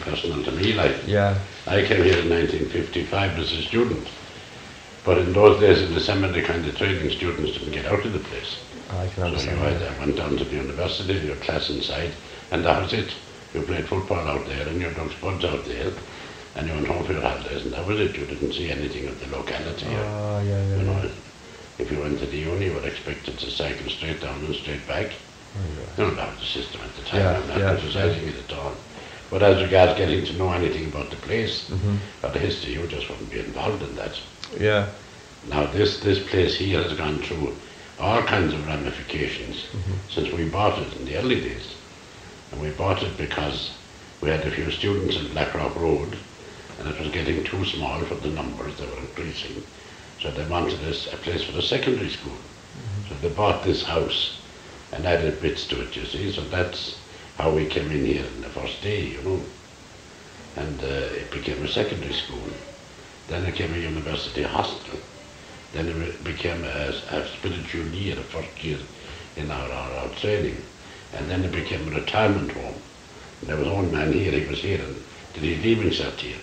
personal to me. Like, Yeah. I came here in 1955 as a student, but in those days in the summer, the kind of training students didn't get out of the place. I can So understand. you either went down to the university, your class inside, and that was it. You played football out there, and you dug spuds out there, and you went home for your holidays, and that was it. You didn't see anything of the locality. Oh, yeah. You know, if you went to the uni, you were expected to cycle straight down and straight back. You know, that was the system at the time. Yeah, I'm not yeah, criticizing it at all. But as regards getting to know anything about the place Mhm. or the history, you just wouldn't be involved in that. Yeah. Now this place here has gone through all kinds of ramifications since we bought it in the early days. And we bought it because we had a few students in Blackrock Road, and it was getting too small for the numbers, they were increasing. So they wanted a place for a secondary school. So they bought this house and added bits to it, you see. So that's how we came in here in the first day, you know. And it became a secondary school. Then it became a university hostel. Then it became a spiritual year, the first year in our training. And then it became a retirement home. And there was one man here, he was here and did his leaving cert here.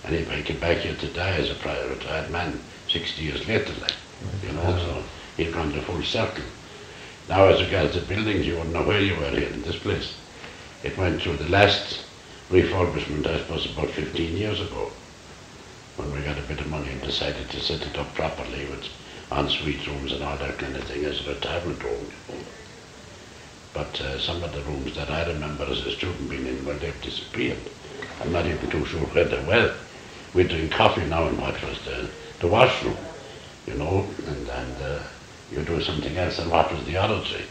And he came back here to die as a prior retired man 60 years later, like, you know, so he'd gone the full circle. Now as regards the buildings, you wouldn't know where you were here in this place. It went through the last refurbishment, I suppose, about 15 years ago, when we got a bit of money and decided to set it up properly with en-suite rooms and all that kind of thing as a retirement home. You know. But some of the rooms that I remember as a student being in, well, they've disappeared. I'm not even too sure where they were. We're doing coffee now in what was the washroom, you know, and you do something else and what was the oratory.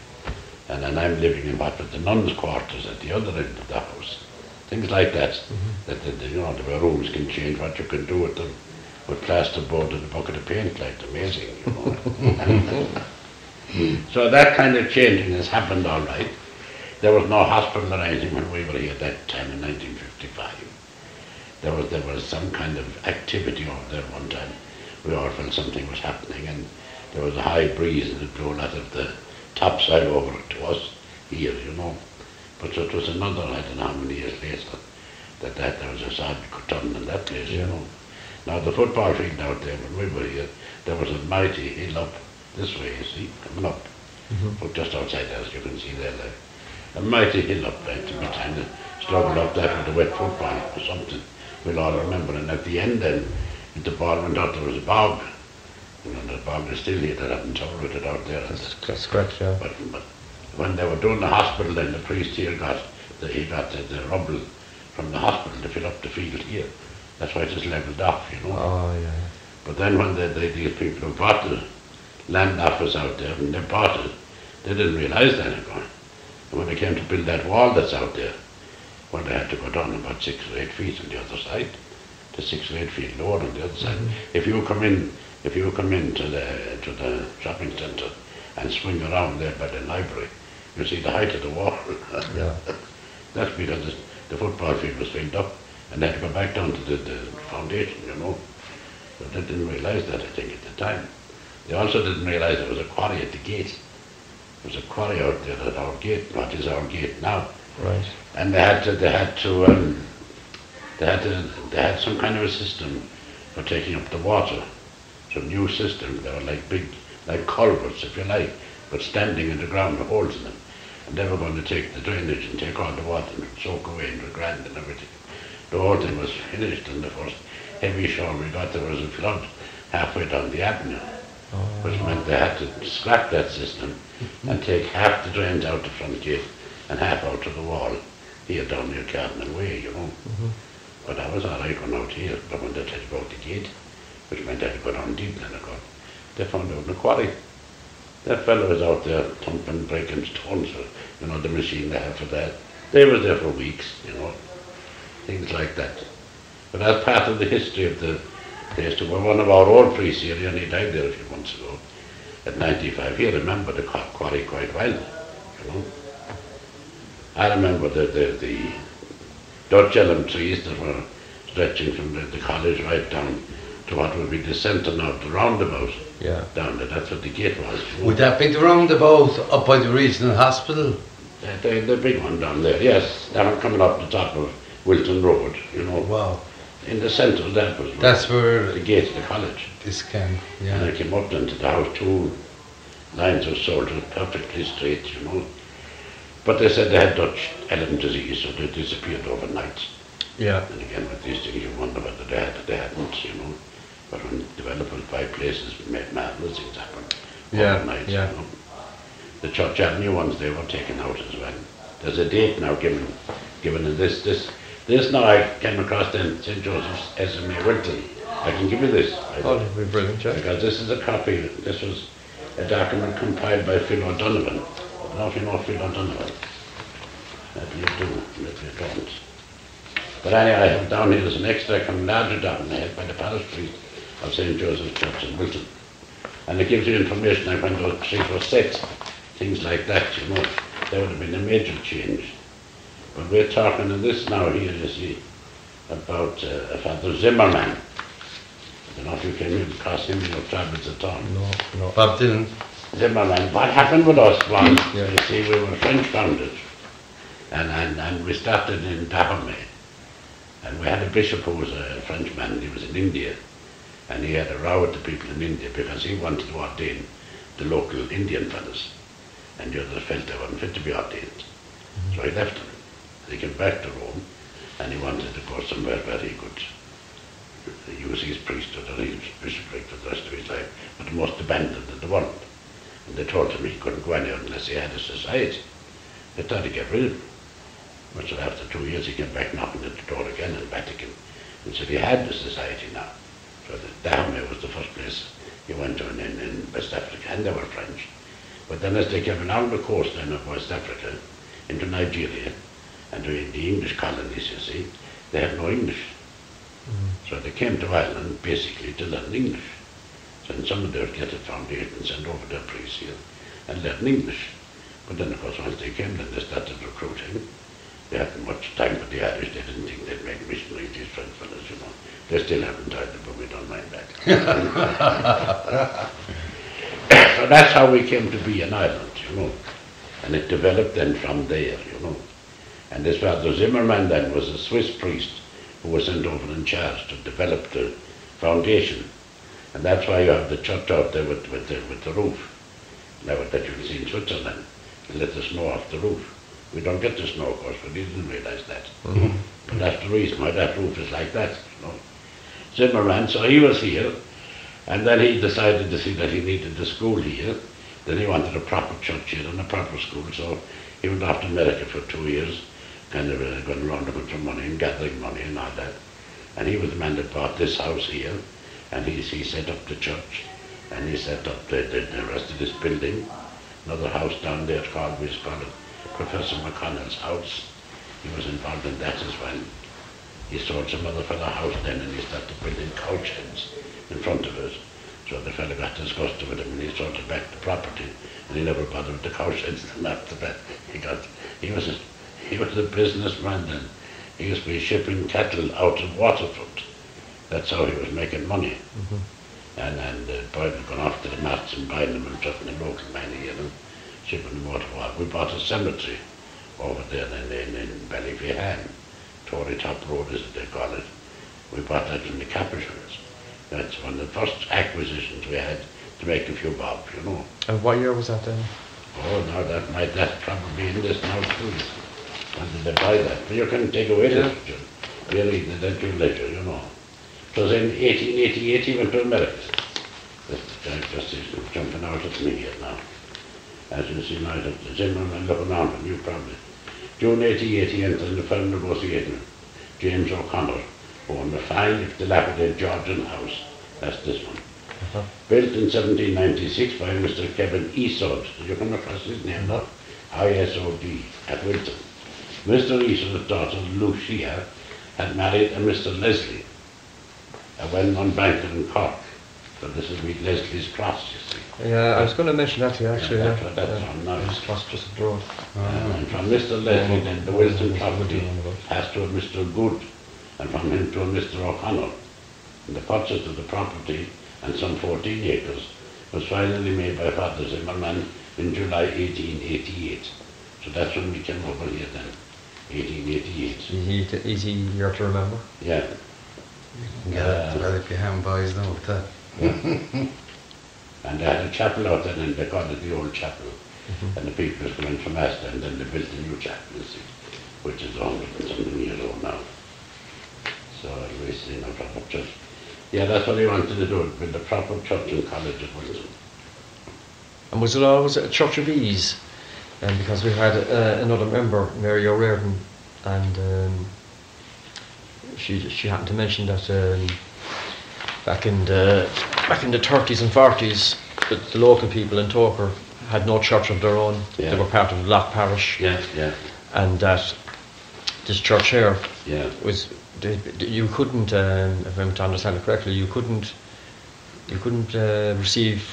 And then I'm living in what was the nuns' quarters at the other end of the house. Things like that. That you know, the rooms can change, what you can do with them, with plasterboard and a bucket of paint, like amazing, you know. So that kind of changing has happened all right. There was no hospital or anything when we were here that time in 1955. There was some kind of activity over there one time. We all felt something was happening, and there was a high breeze and it blew a lot of the topside over to us here, you know. But so it was another, I don't know how many years later, that there was a sad turn in that place, you know. Now the football field out there, when we were here, there was a mighty hill up this way, you see, coming up. But just outside there, as you can see there, like, a mighty hill up there, to be trying to struggle up that with a wet football or something. We'll all remember, and at the end then, if the ball went out, there was a bog. You know, the bog is still here, they haven't tolerated it out there. That's correct, yeah. But when they were doing the hospital, then the priest here got the rubble from the hospital to fill up the field here. That's why it is levelled off, you know. Oh, yeah. But then when these people who bought the land office out there, when they bought it, they didn't realise that again. And when they came to build that wall that's out there, well, they had to go down about 6 or 8 feet on the other side, to 6 or 8 feet lower on the other side. If you come in to the shopping centre and swing around there by the library, you see the height of the wall. Yeah. That's because the football field was filled up, and they had to go back down to the foundation, you know. But they didn't realise that, I think, at the time. They also didn't realise there was a quarry at the gate. There was a quarry out there at our gate, what is our gate now. Right. And they had some kind of a system for taking up the water. Some new system. They were like big, like culverts, if you like, but standing in the ground with holes in them. And they were going to take the drainage and take all the water and soak away into the ground and everything. The whole thing was finished, and the first heavy shower we got, there was a flood halfway down the avenue, which meant they had to scrap that system and take half the drains out the front gate and half out to the wall here down near Cardinal Way, you know. But that was all right going out here, but when they tried to go out the gate, which meant they had to go down deep in the gut, they found out in the quarry. That fellow was out there thumping, breaking stones, you know, the machine they had for that. They were there for weeks, you know, things like that. But that's part of the history of the place. Well, one of our old priests here, and he died there a few months ago, at 95. He remembered the quarry quite well, you know. I remember the Dutch elm trees that were stretching from the college right down to what would be the centre now, the roundabout. Yeah. Down there, that's what the gate was. You know. Would that be the roundabout up by the regional hospital? The big one down there, yes. Down coming up the top of Wilton Road, you know. Wow. In the centre, that was That's where the gate of the college. this came, And I yeah. came up then to the house, 2 lines of soldiers, perfectly straight, you know. But they said they had Dutch element disease, so they disappeared overnight. Yeah. And again, with these things, you wonder whether they had it, they hadn't, you know. But when developers by places made marvelous things happen overnight, yeah. you know. The Church Avenue ones, they were taken out as well. There's a date now given in this now I came across in St. Joseph's S.M.A. Wilton. I can give you this. Oh, that'd be brilliant, yeah. Because this is a copy, this was a document compiled by Phil O'Donovan. I don't know if you know Phil O'Donovan. Maybe you do, maybe you don't. But anyway, I have down here, there's an extract from larger document by the parish priest of St. Joseph's Church in Wilton. And it gives you information on when those trees were set, things like that, you know. There would have been a major change. But we're talking in this now here, you see, about Father Zimmerman. I don't know if you came across him in your travels at all. No. Bob Dylan. Zimmerman, what happened with us was, Yeah. you see, we were French founded. And we started in Togher. And we had a bishop who was a Frenchman, he was in India. And he had a row with the people in India because he wanted to ordain the local Indian fellows. And the others felt they weren't fit to be ordained. So he left them. And he came back to Rome and he wanted to go somewhere where he could use his priesthood or his bishopric for the rest of his life, but the most abandoned in the world. And they told him he couldn't go anywhere unless he had a society. They tried to get rid of him. But so after 2 years he came back knocking at the door again in Vatican and said he had the society now. So the Dahomey was the first place he went to in West Africa, and they were French. But then as they came along the coast then of West Africa into Nigeria and to the English colonies, you see, they had no English. So they came to Ireland basically to learn English. So in some of their get a foundation and send over their priests here and learn English. But then of course once they came then they started recruiting. They hadn't much time for the Irish, they didn't think they'd make missionaries, these French fellows, you know. They still haven't tried it, but we don't mind that. So that's how we came to be in Ireland, you know. And it developed then from there, you know. And this Father Zimmerman then was a Swiss priest who was sent over in charge to develop the foundation. And that's why you have the church out there with the roof. Now that you can see in Switzerland, they let the snow off the roof. We don't get the snow, of course, but he didn't realize that. But that's the reason why that roof is like that, you know. Zimmerman, so he was here, and then he decided to see that he needed the school here. Then he wanted a proper church here and a proper school, so he went off to America for 2 years, kind of going around looking for money and gathering money and all that. And he was the man that bought this house here, and he set up the church, and he set up the rest of this building. Another house down there called, we call it Professor McConnell's house. He was involved in that as well. He sold some other fellow house then and he started building cow sheds in front of it. So the fellow got disgusted with him and he sold him back the property and he never bothered with the cow sheds. And after that he was a businessman then. He used to be shipping cattle out of waterfront. That's how he was making money. And the boy had gone off to the mats and buying them and trusting the local man here and shipping them out of water. We bought a cemetery over there in Ballyfihan. Tory Top Road, as they call it. We bought that from the Capuchins. That's one of the first acquisitions we had to make a few bob, you know. And what year was that then? Oh, now that's probably in this now too. When did they buy that? But you can take away this, really, that you later, you know. It was in 1888 he went to America. Just jumping out at me here now. As you see now, the Zimmerman looking on from you probably. June 88 he entered the firm negotiating with James O'Connor, who owned a fine, dilapidated Georgian house. That's this one. Built in 1796 by Mr. Kevin Esod. Did you come across his name? No. ISOD at Wilton. Mr. Esod's daughter, Lucia, had married a Mr. Leslie, a well-known banker in Cork. So this is with Leslie's Cross, you see. Yeah, I was going to mention that to you actually. That's what that's on now. Leslie's Cross, just a road. And from Mr. Leslie then, the Wilton property passed to a Mr. Good, and from him to a Mr. O'Connor. And the purchase of the property, and some 14 acres, was finally made by Father Zimmerman in July 1888. So that's when we came over here then. 1888. Easy year to remember. Yeah. You can get it well if you haven't boys now with that. And they had a chapel out there, and they called it the Old Chapel. And the people was going for Mass there, and then they built a new chapel, you see, which is 100 and something years old now. So we see no proper church. Yeah, that's what he wanted to do, build a proper church and college at Wilton. And was it always a church of ease? Because we had another member, Mary O'Riordan, and she happened to mention that back in the 30s and 40s, the local people in Togher had no church of their own. Yeah. They were part of the Loch Parish. Yeah, yeah. And that this church here was you couldn't, if I'm to understand it correctly, you couldn't receive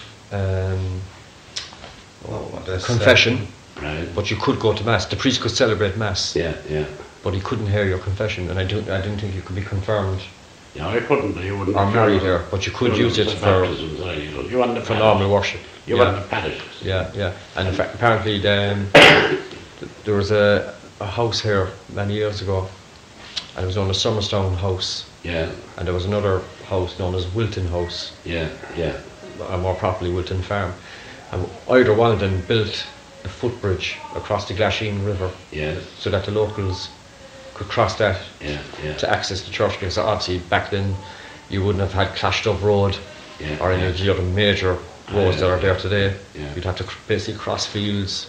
confession, right. but you could go to Mass. The priest could celebrate Mass. Yeah, yeah. But he couldn't hear your confession, and I didn't think you could be confirmed. Yeah, I couldn't. You wouldn't. Or married here, but you could use it for normal worship. You want the parishes. Yeah, yeah. And in fact, apparently there was a house here many years ago, and it was known as Summerstown House. Yeah. And there was another house known as Wilton House. Yeah, yeah. Or more properly, Wilton Farm. And either one of them built a footbridge across the Glasheen River. Yes. So that the locals could cross that to access the church, because obviously back then you wouldn't have had Clashed Up Road or any of the other major roads that are there today. Yeah. You'd have to basically cross fields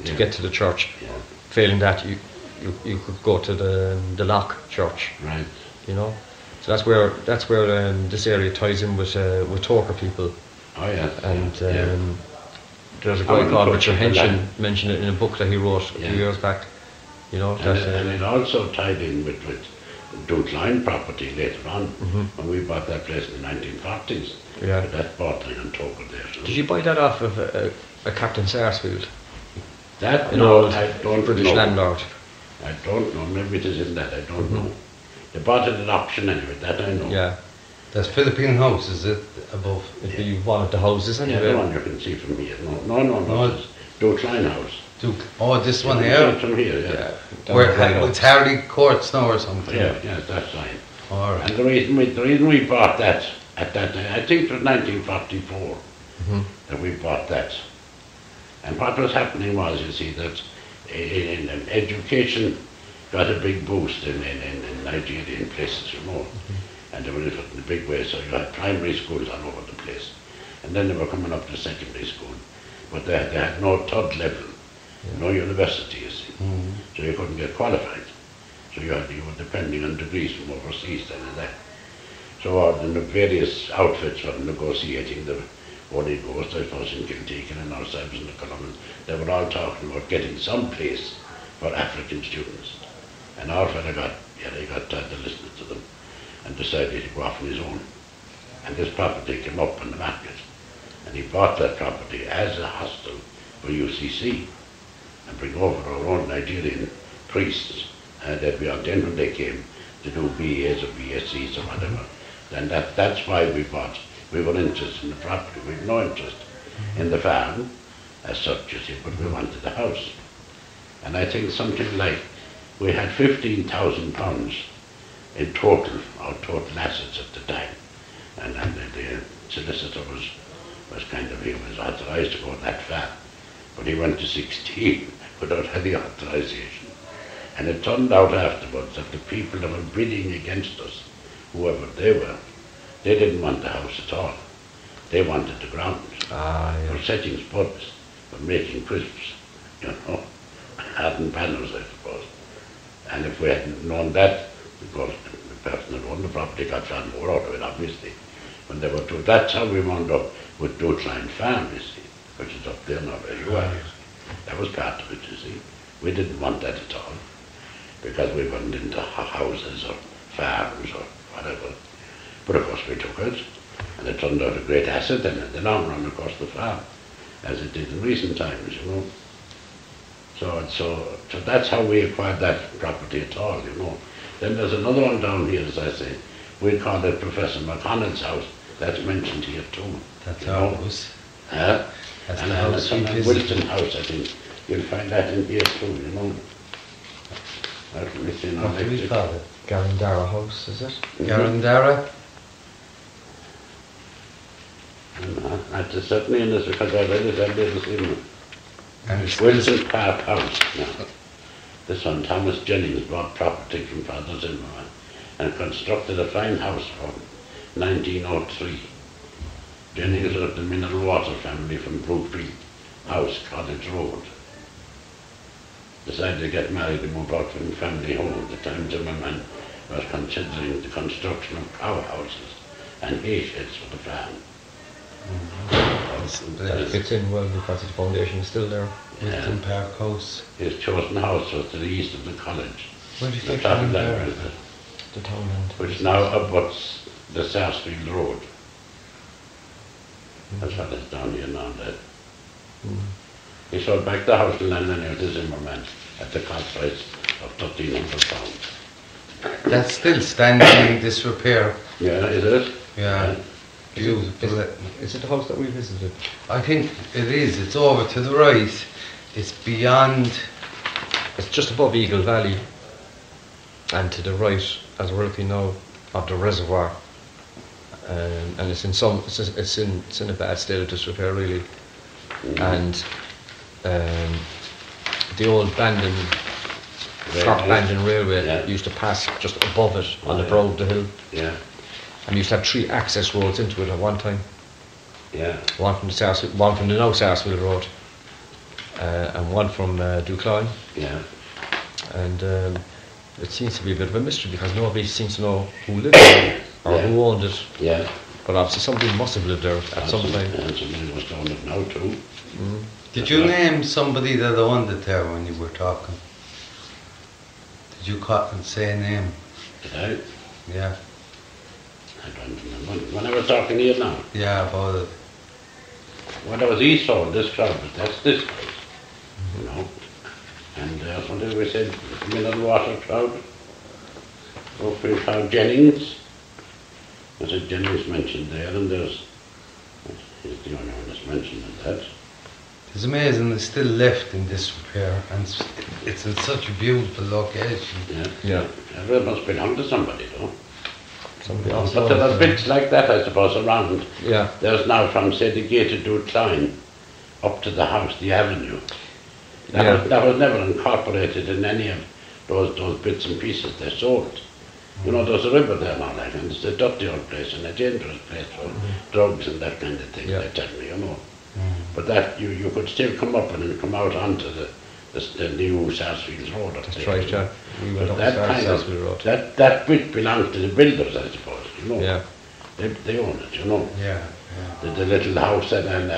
to get to the church. Yeah. Failing that, you could go to the Loch Church. Right. You know, so that's where this area ties in with Togher people. Oh yeah. And there's a guy called Richard Henshin mentioned it in a book that he wrote a few years back. You know, and it also tied in with Dutline property later on, when we bought that place in the 1940s. Yeah. That bottling and Togher there. So. Did you buy that off of a Captain Sarsfield? That an no, old I don't British know. landlord. I don't know. Maybe it is in that. I don't know. They bought it at auction anyway. That I know. Yeah. That's Philippine House, is it above? It'd be one of the houses anyway. Yeah, the one you can see from here. No. It's Dutline House. Oh, this one here? From here, yeah. Where it's Harley Courts now or something? Yeah, that's fine. All right. And the reason we bought that at that time, I think it was 1944 that we bought that. And what was happening was, you see, that in education got a big boost in Nigeria in places, you know. And they were in a big way, so you had primary schools all over the place. And then they were coming up to secondary school. But they had no third level, no university, you see. So you couldn't get qualified. So you were depending on degrees from overseas then and that. So the various outfits were negotiating the Holy Ghost, I suppose, in Kiltegan and ourselves in the Column. They were all talking about getting some place for African students. And our fellow got tired to listen to them and decided to go off on his own. And this property came up on the market. And he bought that property as a hostel for UCC and bring over our own Nigerian priests. And then when they came to do BAs or BScs or whatever, then that's why we bought. We were interested in the property. We had no interest in the farm as such, you see, but we wanted the house. And I think something like we had £15,000 in total, our total assets at the time. And the solicitor was kind of, he was authorised to go that far. But he went to 16 without any authorisation. And it turned out afterwards that the people that were bidding against us, whoever they were, they didn't want the house at all. They wanted the ground. For setting spuds, for making crisps, you know, hardened panels, I suppose. And if we hadn't known that, because the person that owned the property got far more out of it, obviously. When they were told, that's how we wound up with Dutline Farm, you see, which is up there now where you are. That was part of it, you see. We didn't want that at all, because we weren't into houses or farms or whatever. But of course we took it, and it turned out a great asset in the long run, of course, the farm, as it did in recent times, you know. So that's how we acquired that property at all, you know. Then there's another one down here, as I say. We call it Professor McConnell's house. That's mentioned here too. That's our house. That's the house and Wilton House, I think. You'll find that in here too, you know. What do we call it? Garandara House, is it? Garandara? That's certainly in this because I read it earlier this evening. And it's Wilson Park House. Now, this one, Thomas Jennings, bought property from Father Zimmerman and constructed a fine house for 1903. Jennings was the mineral water family from Brookfield House, College Road. Decided to get married and move out from the family home at the time Zimmerman was considering the construction of cow houses and hay sheds for the farm. It fits in well because its foundation is still there. Wilton Park House. His chosen house was to the east of the college. Where do you The think top of Garandara that, The townland. which now abuts the Sarsfield Road. That's what it's down here now. That. He sold back the house and land anyway to Zimmerman at the cost price of £1,300. That's still standing in disrepair. Yeah, is it? Yeah. Beautiful. Is it the house that we visited? I think it is. It's over to the right. It's beyond. It's just above Eagle Valley, and to the right, as we're looking now, of the reservoir. And it's in a bad state of disrepair, really. And the old Cork Bandon Railway used to pass just above it on the brow of the hill. Yeah. And we used to have 3 access roads into it at one time. Yeah. One from the now Sarsfield Road, and one from Ducline. Yeah. And it seems to be a bit of a mystery because nobody seems to know who lived there or who owned it. Yeah. But obviously somebody must have lived there at some time. And somebody was doing it now too. Did you name somebody that owned it there when you were talking? Did you say a name? Did I? Yeah. I don't remember. When I was talking here now. Yeah, about it. Well, there was Esau, this crowd, but that's this house. You know. And what did we say? Mineral water crowd. Brookfield crowd. Jennings. There's a Jennings mentioned there, and he's the only one that's mentioned in that. It's amazing it's still left in disrepair, and it's in such a beautiful location. Yeah. It must belong to somebody, though. Somebody else. But there are bits like that, I suppose, around. Yeah. There's now from, say, the gate of Ducline up to the house, the avenue. That was never incorporated in any of those bits and pieces they sold. You know, there's a river there now, like, and it's a dirty old place and a dangerous place for drugs and that kind of thing, they tell me, you know. But that, you could still come up and come out onto the new Sarsfield Road up That's there. right, yeah. We went up Sarsfield Road. That bit belongs to the builders, I suppose, you know. Yeah. They own it, you know. Yeah. The little house out in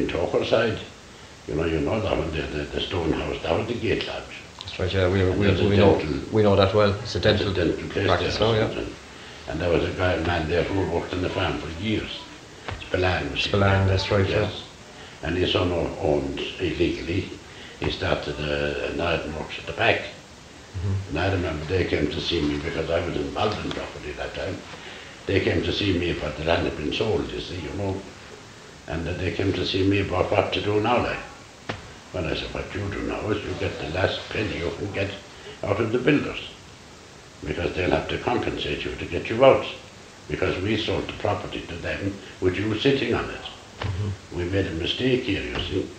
Togher side, you know that one, the stone house, that was the gate lodge. That's right, yeah. We know that well. It's a dental place practice there, now, yeah. And there was a man there who worked in the farm for years. Spillane, that's right, yes. And his son owned illegally. He started an iron works at the back. And I remember they came to see me because I was involved in property that time. They came to see me, but the land had been sold, you see, you know. And they came to see me about what to do now, like. Well, I said, what you do now is you get the last penny you can get out of the builders. Because they'll have to compensate you to get you out. Because we sold the property to them with you sitting on it. We made a mistake here, you see.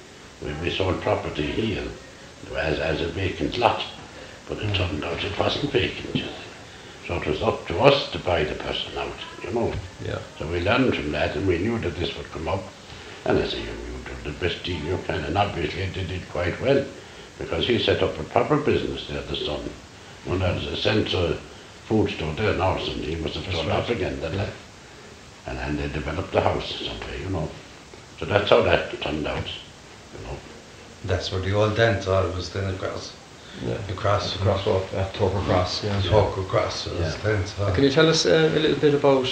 We sold property here as a vacant lot. But it turned out it wasn't vacant, you see. So it was up to us to buy the person out, you know. Yeah. So we learned from that and we knew that this would come up. And I said, you did the best deal you can, and obviously did it quite well. Because he set up a proper business there, the son. When there was a central food store there now, and he must have turned up again then. Yeah. And they developed the house somewhere, you know. So that's how that turned out, you know. That's where the old dental was then across. Yeah. Across Togher Cross, yeah. Togher Cross. Can you tell us a little bit about...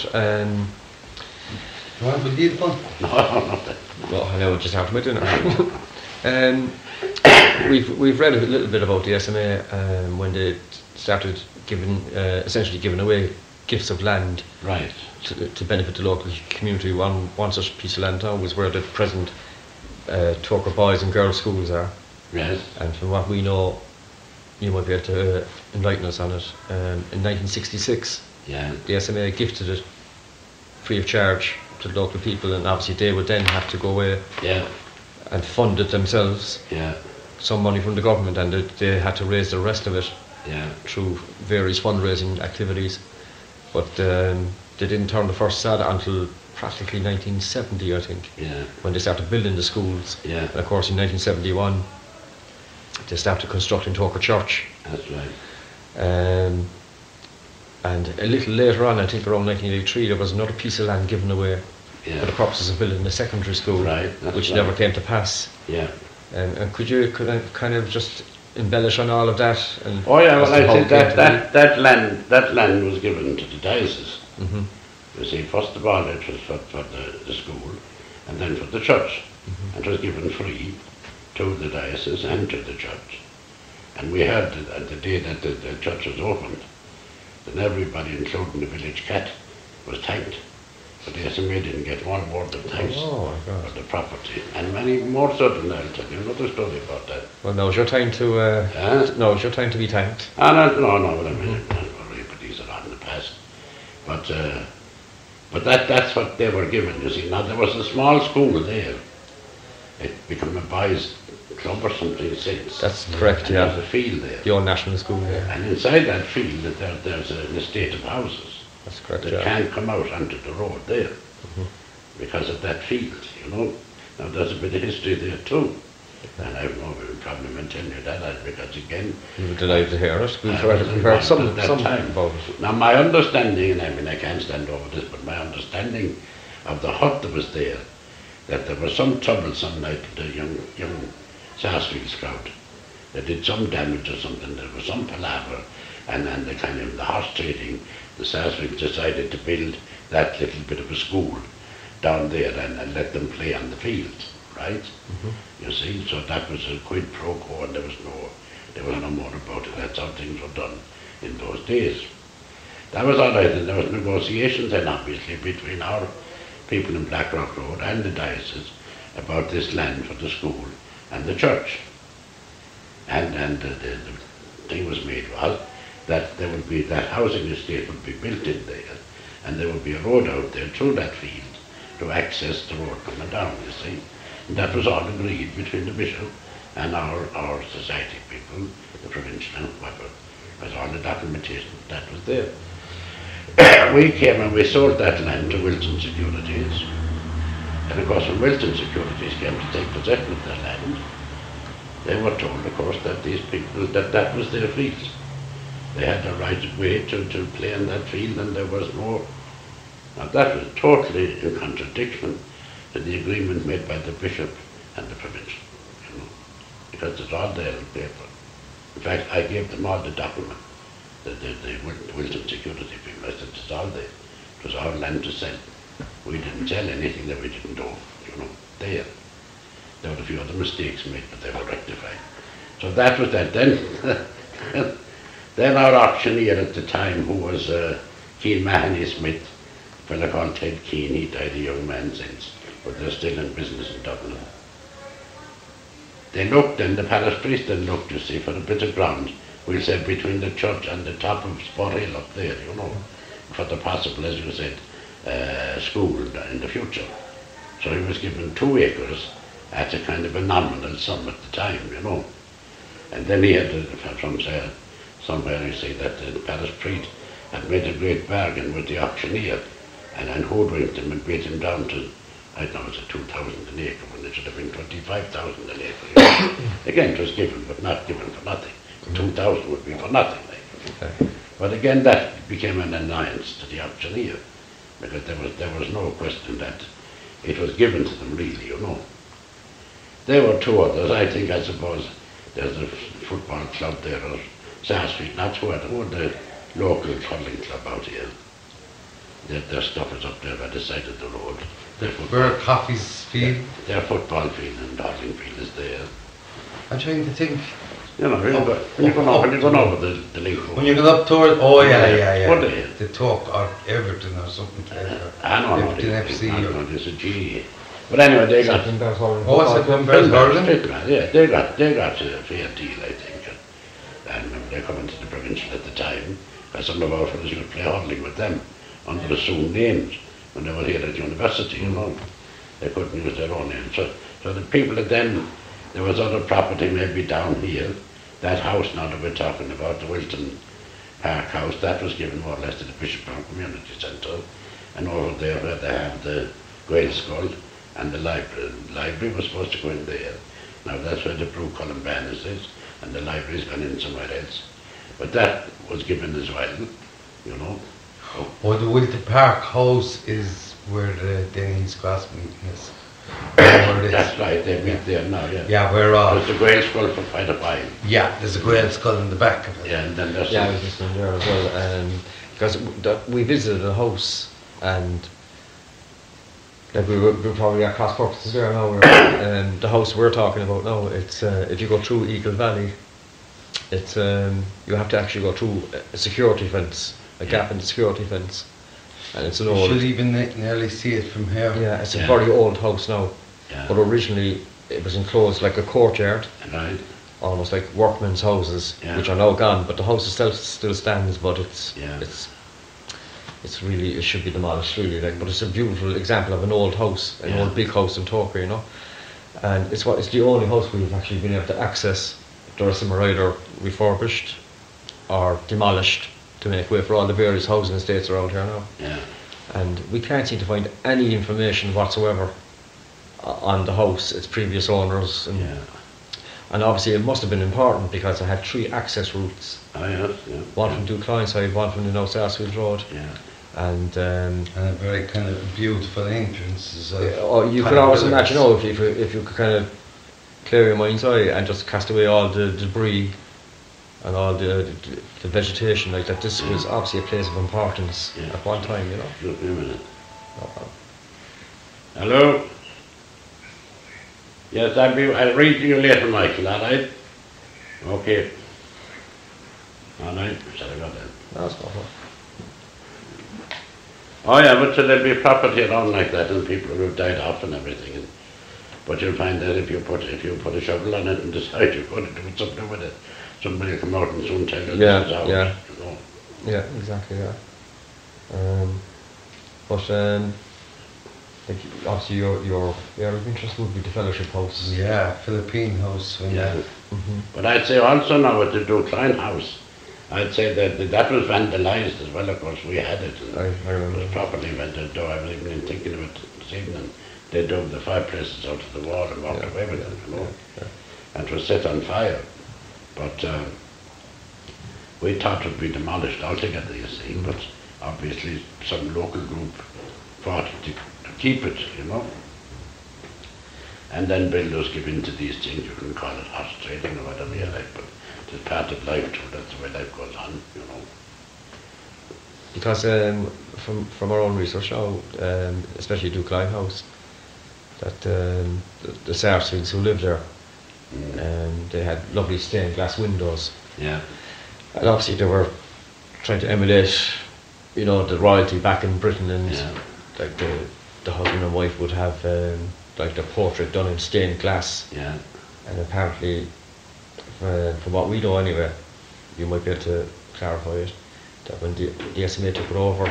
You want to lead one? No, I know, just after my dinner. We've read a little bit about the SMA when they started essentially giving away gifts of land, right, to benefit the local community. One such piece of land now was where the present Togher boys and girls schools are. Yes. And from what we know, you might be able to enlighten us on it. In 1966, Yeah. the S.M.A. gifted it free of charge to the local people, and obviously they would then have to go away Yeah. and fund it themselves, Yeah. some money from the government, and they had to raise the rest of it Yeah. through various fundraising activities. But they didn't turn the first sod until practically 1970, I think, Yeah. when they started building the schools. Yeah. And of course in 1971 they started constructing Togher Church. That's right. And a little later on, I think around 1983, there was another piece of land given away Yeah. for the purposes of building a secondary school, Right, that's which right. never came to pass. Yeah. And could I kind of just embellish on all of that? And Oh yeah, as well to how I it think came to be? that land was given to the diocese. Mhm. You see, first of all it was for the school, and then for the church. And it was given free to the diocese and to the church. And we heard that the day that the church was opened, then everybody, including the village cat, was thanked. But the S.M.A. didn't get one word of thanks Oh, my God. for the property. And many more so than that. I'll tell you another story about that. Well, now it's your time to. No, it's your time to be thanked. No, what I mean, these are on in the past. But that's what they were given, you see. Now there was a small school there. It became a boys' club or something since. That's correct, and yeah. There's a field there. The old national school, yeah. And inside that field there's an estate of houses That's correct, that yeah. can't come out onto the road there because of that field, you know. Now there's a bit of history there too. And I have no problem in telling you that because again, We were delighted to hear it. We've I was heard some involved at that time. about it. Now my understanding, and I mean I can't stand over this, but my understanding of the hut that was there, that there was some trouble some night with the young Sarsfield scout. They did some damage or something, there was some palaver, and then the kind of the horse trading, the Sarsfield decided to build that little bit of a school down there and let them play on the field, right? You see, so that was a quid pro quo, and there was no more about it. That's how things were done in those days. That was all right, and there was negotiations then obviously between our people in Blackrock Road and the diocese about this land for the school and the church. And the thing was made was that there would be, that housing estate would be built in there, and there would be a road out there through that field to access the road coming down, you see. And that was all agreed between the bishop and our society people, the provincial and whatever. There's all the documentation that was there. We came and we sold that land to Wilton Securities. And of course when Wilton Securities came to take possession of the land, they were told, of course, that these people, that was their field. They had the right of way to play in that field, and there was no... Now that was totally in contradiction to the agreement made by the bishop and the provincial, you know, because it's all there in paper. In fact, I gave them all the document, the Wilton security people. I said, it's all there. It was our land to sell. We didn't sell anything that we didn't do, you know, there. There were a few other mistakes made, but they were rectified. So that was that. Then our auctioneer at the time, who was Keane Mahoney Smith, a fellow called Ted Keane, he died a young man since, but they're still in business in Dublin. They looked, and the parish priest then looked, you see, for a bit of ground, we'll say between the church and the top of Spur Hill up there, you know, for the possible, as you said, school in the future. So he was given 2 acres at a kind of a nominal sum at the time, you know. And then he had, from somewhere you see that the parish priest had made a great bargain with the auctioneer and hoodwinked him and beat him down to, I don't know, it was 2,000 an acre when it should have been 25,000 an acre. You know. Again, it was given, but not given for nothing. 2,000 would be for nothing. Like. Okay. But again, that became an annoyance to the auctioneer, because there was no question that it was given to them really, you know. There were 2 others, I suppose. There's a football club there, or Sarsfield, not who are the local hurling club out here. Their stuff is up there by the side of the road. Where Coffee's field? Their football field and hurling field is there. I'm trying to think. You know, when you go over the link road. When you go up toward, oh yeah. What they? The Talk or Everton or something like that. I know, Everton FC. There's a G. But anyway, they got... Oh, S.M.A. Hurling? Yeah, they got a fair deal, I think. I remember they come into the provincial at the time, because some of our fellows would play hurling with them under assumed names when they were here at university, you know. They couldn't use their own names. So the people then, there was other property maybe down here. That house now that we're talking about, the Wilton Park House, that was given more or less to the Bishopstown Community Centre. And over there where they have the Gael Skull and the library. The library was supposed to go in there. Now that's where the Blue Column Banners is, and the library's gone in somewhere else. But that was given as well, you know. Oh, the Wilton Park House is where the Denny's Grass meeting is. That's right, they meet there now, yeah. Yeah, there's the Gael Skull for quite a while. Yeah, there's a Gael Skull in the back of it. Yeah, and then there's... Yeah, I was listening there as well, because we visited a house, and like we were probably at cross purposes there now. The house we're talking about now, it's if you go through Eagle Valley, it's you have to actually go through a security fence, a gap in the security fence, and it's an old... You should even nearly see it from here. Yeah, it's a very old house now, but originally it was enclosed like a courtyard, right. almost like workmen's houses, which are now gone, but the house itself still stands, but it's really, it should be demolished really, like, but it's a beautiful example of an old house, an old big house in Togher, you know, and it's the only house we've actually been able to access. The rest of them are either refurbished or demolished to make way for all the various housing estates around here now. Yeah. And we can't seem to find any information whatsoever on the house, its previous owners, and obviously it must have been important because it had 3 access routes. Oh yes, One from Ducline side, one from the North Sarsfield Road. Yeah. And a very kind of beautiful entrance. You could always imagine, if you could kind of clear your mind's eye and just cast away all the debris and all the vegetation, like that, this was obviously a place of importance at one time, you know. Just a minute. Hello? Yes, I'll read to you later, Michael, alright? Okay. Alright, sorry about that. No, it's not. Oh yeah, but so there'll be property around like that and people who have died off and everything. But you'll find that if you put a shovel on it and decide you're going to do something with it, somebody will come out and soon tell you this is ours, you know. Yeah, exactly, yeah. Like, obviously your area of interest would be the fellowship house. Yeah, Philippine house. But I'd say also now with the Ducline house, I'd say that was vandalised as well, of course. We had it. I remember. It was properly vandalised, though I was even thinking of it this evening. They dug the fireplaces out of the wall and walked away with it, you know. And it was set on fire. But we thought it would be demolished altogether, you see. But obviously some local group fought to keep it, you know. And then builders give in to these things. You can call it horse trading or whatever you like, but it's part of life too. That's the way life goes on, you know. Because from our own research now, especially Ducline House, that the Sarsfields who lived there, they had lovely stained glass windows. Yeah. And obviously they were trying to emulate, you know, the royalty back in Britain, and like the husband and wife would have like the portrait done in stained glass. Yeah. And apparently, from what we know anyway, you might be able to clarify it, that when the S.M.A. took it over,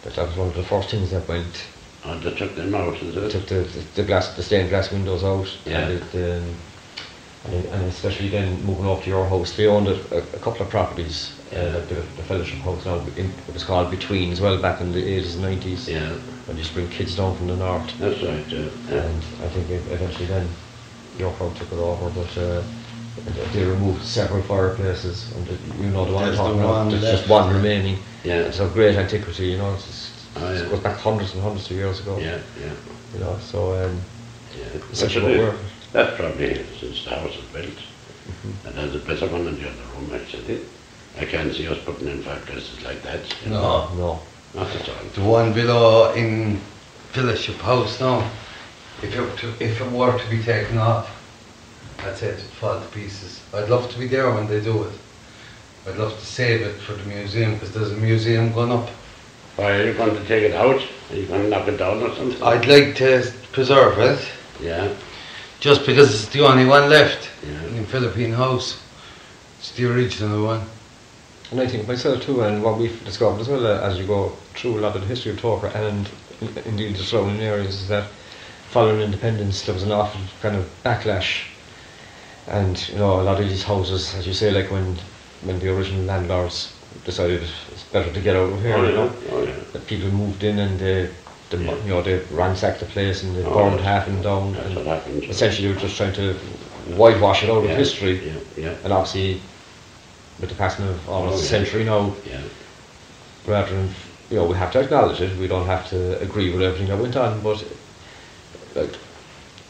that was one of the first things that went. Oh, they took them out, is it? Took the stained glass windows out. Yeah. And especially then moving up to your house, they owned a couple of properties, like the fellowship house now, it was called Between as well back in the 80s and 90s. Yeah. When you used to bring kids down from the north. That's right, yeah. And I think eventually then your crowd took it over, but they removed several fireplaces, and you know the one I'm talking about, there's just one remaining. Yeah. It's of great antiquity, you know, it goes back hundreds and hundreds of years ago. Yeah. You know, so essentially that's probably since the house was built. And there's a better one in the other room actually. I can't see us putting in fireplaces like that. No. Not at all. The one below in Fellowship House now, if it were to be taken off, I'd say it would fall to pieces. I'd love to be there when they do it. I'd love to save it for the museum, because there's a museum going up. Why, are you going to take it out? Are you going to knock it down or something? I'd like to preserve it, Yeah, just because it's the only one left yeah. in Philippine house. It's the original one. And I think myself too, and what we've discovered as well as you go through a lot of the history of Togher and indeed the surrounding areas, is that following independence there was an awful kind of backlash. And you know, a lot of these houses, as you say, like when the original landlords decided it's better to get out of here, Oh, you yeah. know, Oh, yeah. that people moved in and Yeah. you know, they ransacked the place and they Oh, burned that's- half and down. That's And what happened. essentially they were just trying to whitewash it out of Yeah, history. Yeah, yeah, And obviously, with the passing of almost Oh, a yeah. century now, yeah. rather than, you know, we have to acknowledge it, we don't have to agree with everything that went on, but like,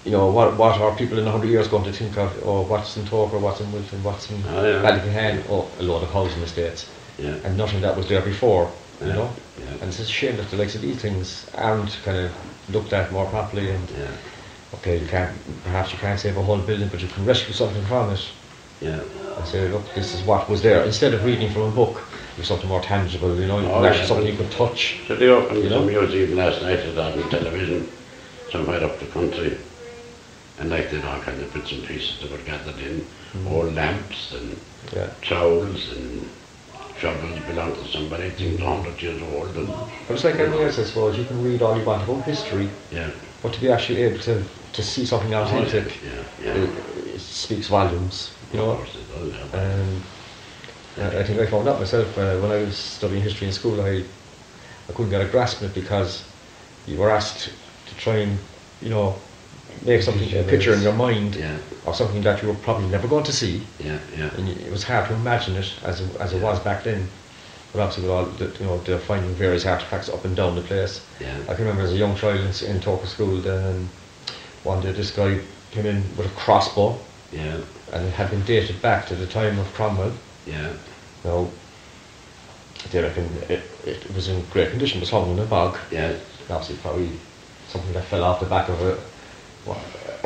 you know, what are people in 100 years going to think of? Oh, what's in Togher, what's in Wilton, what's in Oh, yeah. Ballycahan? Oh, a load of housing estates, Yeah, and nothing that was there before, you Yeah. know. yeah, And it's a shame that the likes of these things aren't kind of looked at more properly. And yeah, okay, perhaps you can't save a whole building, but you can rescue something from it yeah. and say, look, this is what was there. Instead of reading from a book, there's something more tangible, you know, Oh, actually yeah. something you can touch. So they opened You know? some museum last night at on television, somewhere up the country, and like did all kinds of bits and pieces that were gathered in, old lamps and Yeah. trowels and shovels belong to somebody, things 100 years old, and But it's like anything else, I suppose. You can read all you want about history, yeah. but to be actually able to see something authentic, Yeah, yeah. it speaks volumes, you Of know. course it does, yeah. I think I found that myself when I was studying history in school. I couldn't get a grasp of it because you were asked to try and, you know, make something, a picture in your mind Yeah, of something that you were probably never going to see, yeah, yeah. and it was hard to imagine it as it was back then. But obviously with all the, you know, they're finding various artifacts up and down the place. Yeah. I can remember as a young child in Togher school, one day this guy came in with a crossbow, Yeah, and it had been dated back to the time of Cromwell. yeah, Now, they reckon it was in great condition, it was hung in a bog. yeah, Obviously probably something that fell off the back of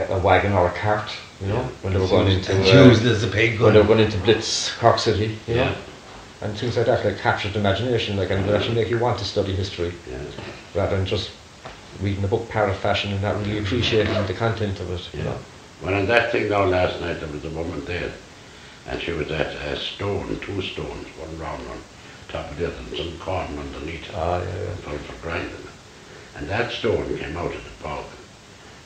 a wagon or a cart, you know, when they were going into and used as a pig when they were gun. going into Blitz, Cork City, you know, yeah, and things like that, like captured the imagination, like, and would actually make you want to study history yeah. rather than just reading the book parrot fashion and not really appreciating the content of it, you Yeah. know. Well, on that thing now last night, there was a woman there, and she was at a stone, two stones, one round on top of the other, and some corn underneath it, Ah, yeah, for grinding. And that stone came out of the bog.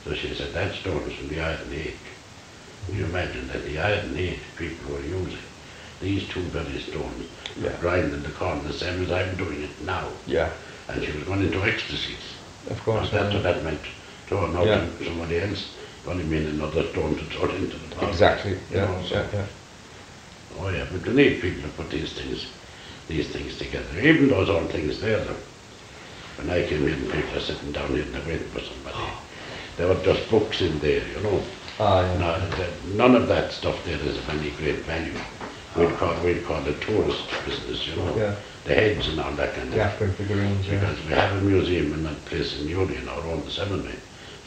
So she said, that stone is from the Iron Age. Can you imagine that the Iron Age people were using these two very stones, Yeah. grinding the corn the same as I'm doing it now. yeah, And she was going into ecstasies. of course. That's what that meant. Throwing out Yeah. to somebody else, only mean another stone to throw into the bog. Exactly, You yeah, know, so- yeah. Oh yeah, but you need people to put these things together. Even those old things there, when I came in, people are sitting down here and they're waiting for somebody. There were just books in there, you know. Ah, yeah. None of that stuff there is of any great value. We'd call it tourist business, you know. Yeah. The heads and all that kind of The stuff. African figurines, yeah. Because we have a museum in that place in Union or around the S.M.A.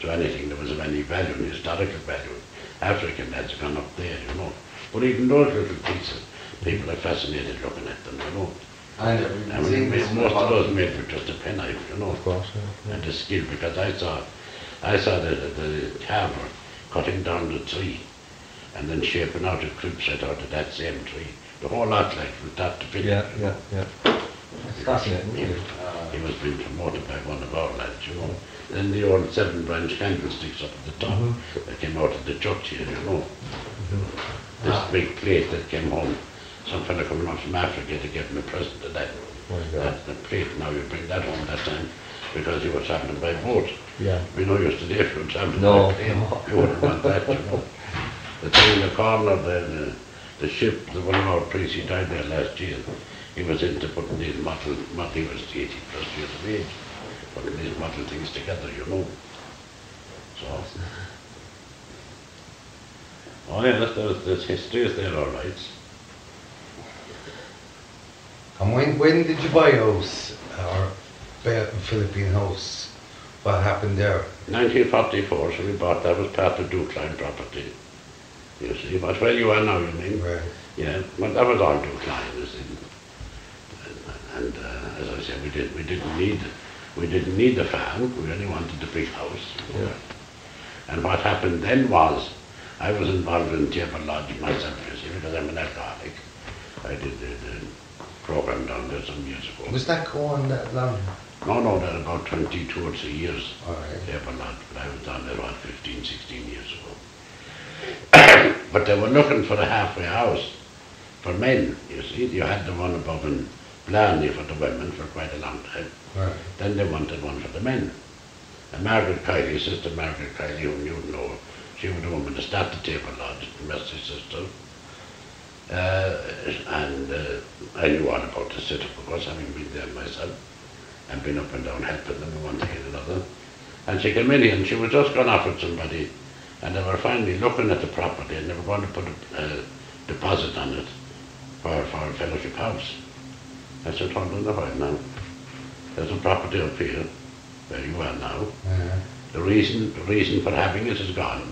So anything that was of any value, historical value, African, that's gone up there, you know. But even those little pieces, people are fascinated looking at them, you know. I mean, most of those made with just a penknife, you know. Of course, yeah. And the skill, because I saw the carver cutting down the tree and then shaping out a crib set out of that same tree. The whole lot, like, from top to finish. Yeah, yeah, yeah. It's fascinating, really. He was being promoted by one of our lads, you know. Then the old 7-branch candlesticks up at the top that came out of the church here, you know. This big plate that came home. Some fella coming up from Africa to give him a present of that. Oh, my God. The plate, now you bring that home that time because you were travelling by boat. Yeah. We know yesterday if you were travelling No, by plane, no. you wouldn't want that, you know. The thing in the corner there, the ship, the one of our priests, he died there last year. He was into putting these model, he was 80 plus years of age, putting these model things together, you know. So, oh yeah, there's history is there, all right. And when did you buy a house, or a Philippine house? What happened there? 1944, so we bought that, was part of Dukeline property. You see, but where you are now, you mean? Right. Yeah, well, that was all Dukeline, you see. And as I said, we didn't need the farm. We only wanted the big house. Yeah. And what happened then was, I was involved in table lodging myself, you see, because I'm an alcoholic. I did the program down there some years ago. Was that going that long? No, that about 22 or 3 years. All right. Table lodge, but I was down there about 15, 16 years ago. But they were looking for a halfway house for men, you see. You had the one above in Blarney for the women for quite a long time. Right. Then they wanted one for the men. And Margaret Kiley, Sister Margaret Kiley, whom you know, she was the woman that started the table lodge, the Mercy sister. I knew all about the city, of course, having been there myself, and been up and down helping them one thing and another. And she came in here, and she was just gone off with somebody, and they were finally looking at the property, and they were going to put a deposit on it for a fellowship house. I said, hold on a while now. There's a property up here, where you are now. The reason for having it is gone,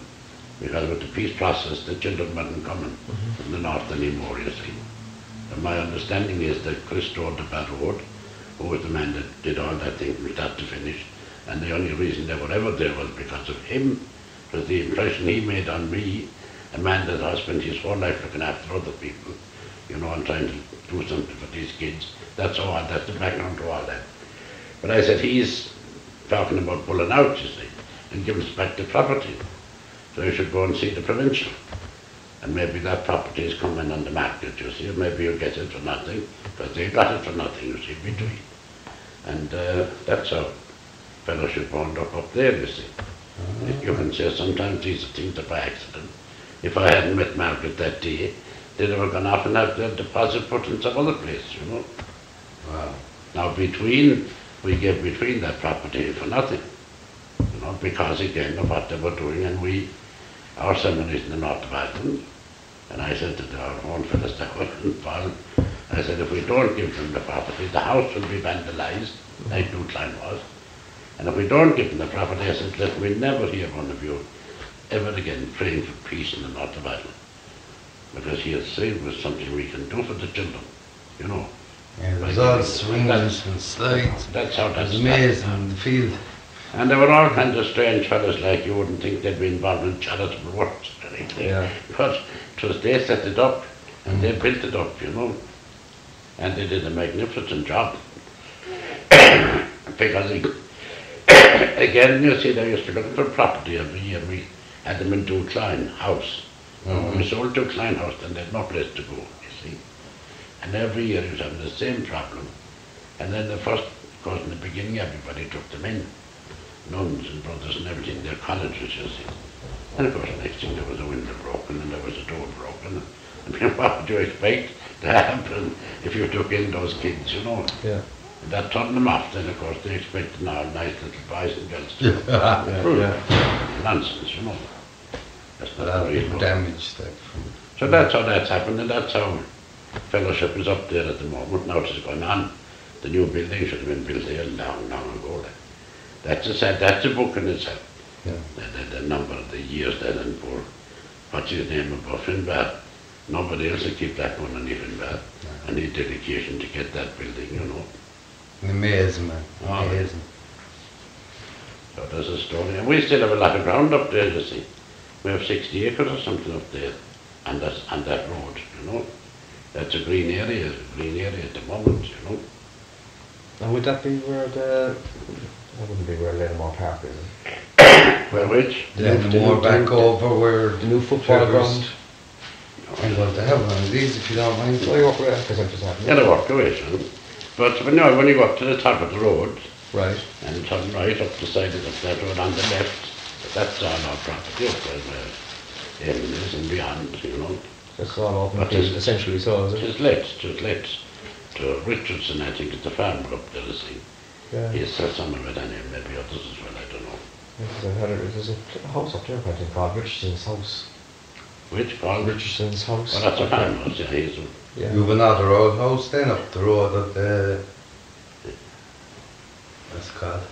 because with the peace process, the children weren't coming from the north anymore, you see. And my understanding is that Chris Road, the bad road, who was the man that did all that thing from start to finish, and the only reason they were ever there was because of him. It was the impression he made on me, a man that has spent his whole life looking after other people, you know, and trying to do something for these kids. That's the background to all that. But I said, he's talking about pulling out, you see, and giving us back the property. So you should go and see the provincial. And maybe that property is coming on the market, you see, or maybe you'll get it for nothing, because they got it for nothing, you see, between. And that's how fellowship wound up there, you see. You can say sometimes these are things are by accident. If I hadn't met Margaret that day, they'd have gone off and had their deposit put in some other place, you know. Wow. Now we gave between that property for nothing, you know, because again of what they were doing, and our seminaries in the north of Ireland, and I said to our own fellows that were involved, I said, if we don't give them the property, the house will be vandalised, like New Klein was, and if we don't give them the property, I said, let me never hear one of you ever again praying for peace in the north of Ireland, because he had said it was something we can do for the children, you know. Yeah, there was all swings and slides. That's how It was amazing in the field. And there were all kinds of strange fellows, like you wouldn't think they'd be involved in charitable works or anything. Yeah. But it was they set it up, and they built it up, you know. And they did a magnificent job. Because, again, you see, they used to look for property every year. We had them in Two Klein house. When we sold Two Klein house, then they had no place to go, you see. And every year he was having the same problem. And then of course, in the beginning, everybody took them in. Nuns and brothers and everything, their colleges, you see. And of course, the next thing, there was a window broken and there was a door broken. I mean, what would you expect to happen if you took in those kids, you know? Yeah. That turned them off, then of course they expected now nice little boys and girls to nonsense, you know. That's not the way it was. Damage that. So that's how that's happened, and that's how fellowship is up there at the moment. Now it's going on. The new building should have been built there long ago. That's a book in itself. Yeah. The number of the years then, and for what's his name above Finbar. Nobody else will keep that one on Finbar. And his dedication to get that building, you know. Amazing, man. Amazing. So there's a story. And we still have a lot of ground up there, you see. We have 60 acres or something up there on that road, you know. That's a green area at the moment, you know. And would that be where that wouldn't be where Lenmore Park is? Where which? Lenmore back over where the new football ground. I'm going to have one of these if you don't mind. Well, you walk away because I'm just having. Yeah, I walk away, son. But when you go up to the top of the road, right, and turn right up the side of that road on the left, that's all our property up there, where Eamonn is and beyond, you know. That's all open, But essentially, so is it? It's let to Richardson, I think, it's the farmer up there, you see. Yeah. He's some of it, and maybe others as well, I don't know. There's a house up there, I think, called Richardson's house. Which called? Richardson's house. Well, that's a farmhouse, yeah, he's yeah. You have another old house then up the road of the... What's it called?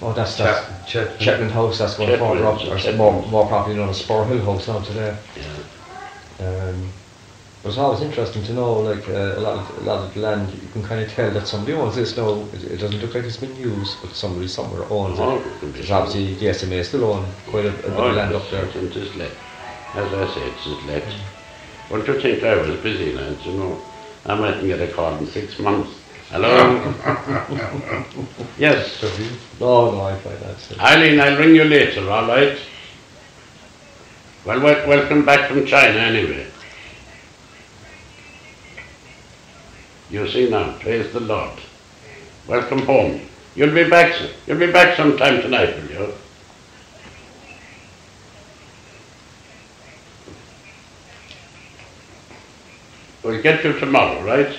Oh, that's Chetland House, that's going further up, or more properly known as Spur Hill House now today. Yeah. But it's always interesting to know, like a lot of the land, you can kind of tell that somebody owns this now. It doesn't look like it's been used, but somebody somewhere owns it. Because obviously the SMA still own quite a bit of land up there. It's just let. As I say, it's just let. Don't you think I was busy, lads? You know, I mightn't get a call in 6 months. Hello? Yes. No, I find that. Eileen, I'll ring you later, all right? Well, welcome back from China anyway. You see now, praise the Lord. Welcome home. You'll be back sometime tonight, will you? We'll get you tomorrow, right?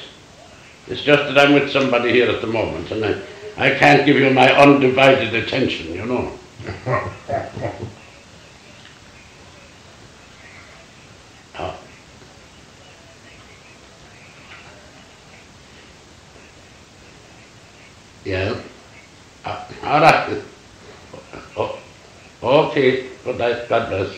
It's just that I'm with somebody here at the moment and I can't give you my undivided attention, you know. Oh. Yeah. All right. Oh. Okay. Good night. God bless.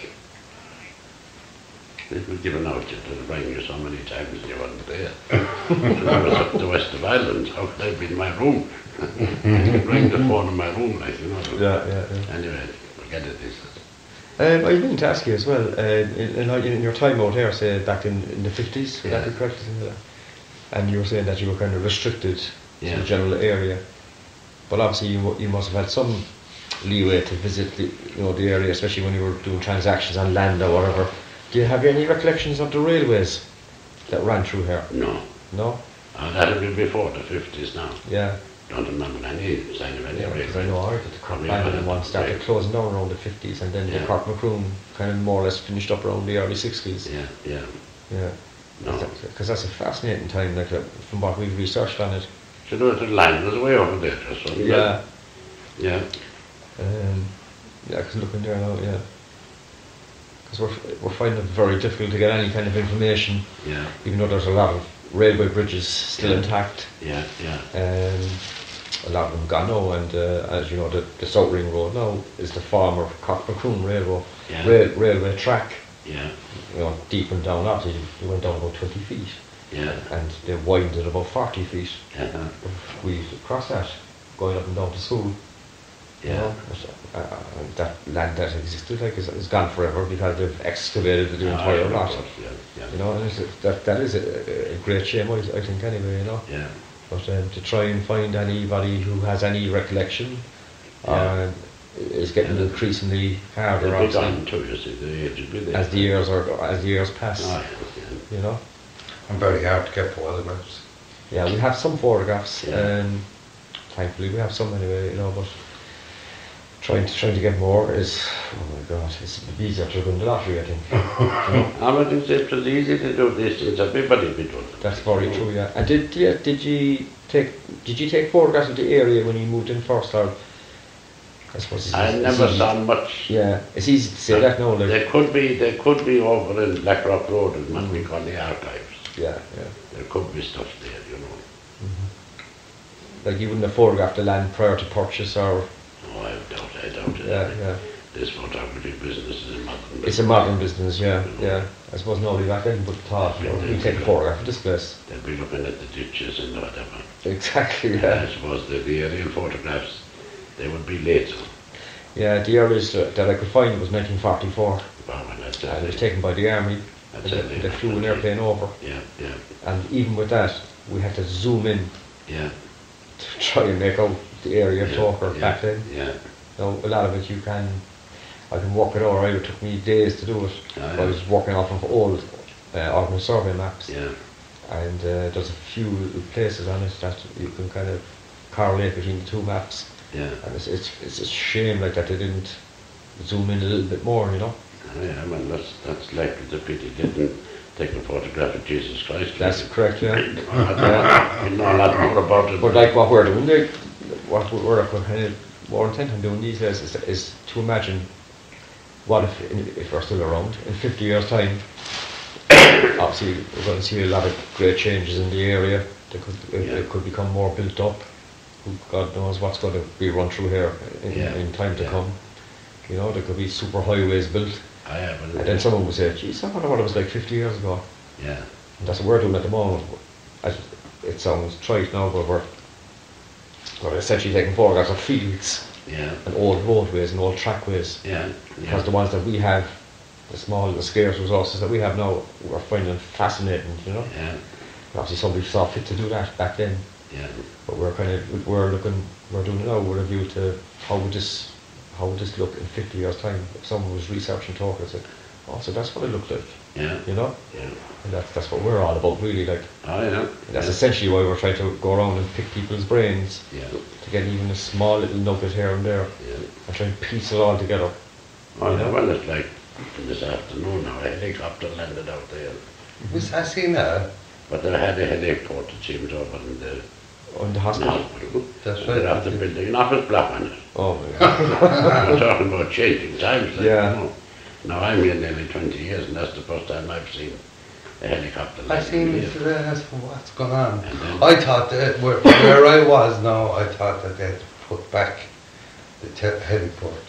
It was given out to rang you so many times and you weren't there. I was up the west of Ireland. How could I be in my room? I could ring the phone in my room, like, you know. Yeah. Anyway, forget it. I was going to ask you as well, in your time out here, say back in the 50s, would that be correct? And you were saying that you were kind of restricted to the general area. But obviously you must have had some leeway to visit the area, especially when you were doing transactions on land or whatever. Do you have any recollections of the railways that ran through here? No. No? That had been before the 50s now. Yeah. Don't remember any sign of any railway. Because I know I heard that the Cork Bannon one started closing down around the 50s and then the Cork Macroom kind of more or less finished up around the early 60s. Yeah. No. Because that's a fascinating time, like from what we've researched on it. So the line was way over there, just so. Yeah. Yeah. I can look in there now, yeah. Because we're finding it very difficult to get any kind of information. Yeah. Even though there's a lot of railway bridges still intact. Yeah. A lot of them gone now, and as you know, the South Ring Road now is the former Cork Macroom railway track. Yeah. You know, deep and down after you went down about 20 feet. Yeah. And they widened it about 40 feet. Yeah. We crossed that, going up and down to school. Yeah. You know, that land that existed is gone forever because they've excavated the entire lot. Yeah. You know, and that is a great shame, I think, anyway, you know. Yeah. But to try and find anybody who has any recollection is getting increasingly harder. They'll be gone too, you see, the age will be there. As the years pass. You know. I'm very hard to get photographs. Yeah, we have some photographs. Thankfully, we have some anyway, you know. But trying to get more is, oh my God, it's easier to win the lottery, I think. You know? I think it was easy to do these things. Everybody be doing it. That's very true. Yeah. And did you take photographs of the area when you moved in first, or? I suppose I never saw much. Yeah, it's easy to say that now. Like, There could be over in Blackrock Road, is what we call the archives. Yeah. There could be stuff there, you know. Mm-hmm. Like you wouldn't have photographed the land prior to purchase, or? Oh, I doubt it. Yeah. This photography business is a modern business. It's a modern business, yeah. I suppose nobody back then would have thought, we take a photograph of this place. They'll be looking at the ditches and whatever. Exactly, yeah. I suppose the aerial photographs, they would be later. Yeah, the earliest that I could find was 1944. And it was taken by the army. They flew an airplane over. Yeah. And even with that, we had to zoom in. Yeah. To try and make out the area of Togher back then. Yeah. Now, a lot of it I can work it out, right? It took me days to do it. I was working off of old Ordnance Survey maps. Yeah. And there's a few places on it that you can kind of correlate between the two maps. Yeah. And it's a shame like that they didn't zoom in a little bit more, you know. Yeah, I mean that's likely the pity didn't take a photograph of Jesus Christ. That's correct, yeah. You know a lot more about it. But like what we're doing, what we're kind of more intent on doing these days is to imagine what if we're still around in 50 years' time. Obviously, we're going to see a lot of great changes in the area. It could become more built up. God knows what's going to be run through here in time to come. You know, there could be super highways built. And then someone would say, geez, I wonder what it was like 50 years ago. Yeah. And that's what we're doing at the moment. It sounds trite now, but we're essentially taking photographs of fields and old roadways and old trackways. Because the ones that we have, the small, the scarce resources that we have now, we're finding fascinating, you know. Obviously somebody saw fit to do that back then. But we're doing it now with a view to how would this look in 50 years' time. If someone was researching Togher and said, oh, so that's what it looked like. You know? And that's what we're all about, really. Like, that's essentially why we're trying to go around and pick people's brains to get even a small little nugget here and there and try and piece it all together. Well, it's like this afternoon now, a helicopter landed out there. Was I seen that? But they had a heliport, it seems, over in the hospital. That's right. They're after building an office block on it. Oh my God. We're talking about changing times. Like, yeah. You know. Now I'm here nearly 20 years, and that's the first time I've seen a helicopter. I seen it today. That's what's going on. I thought that where I was now, I thought that they'd put back the heliport.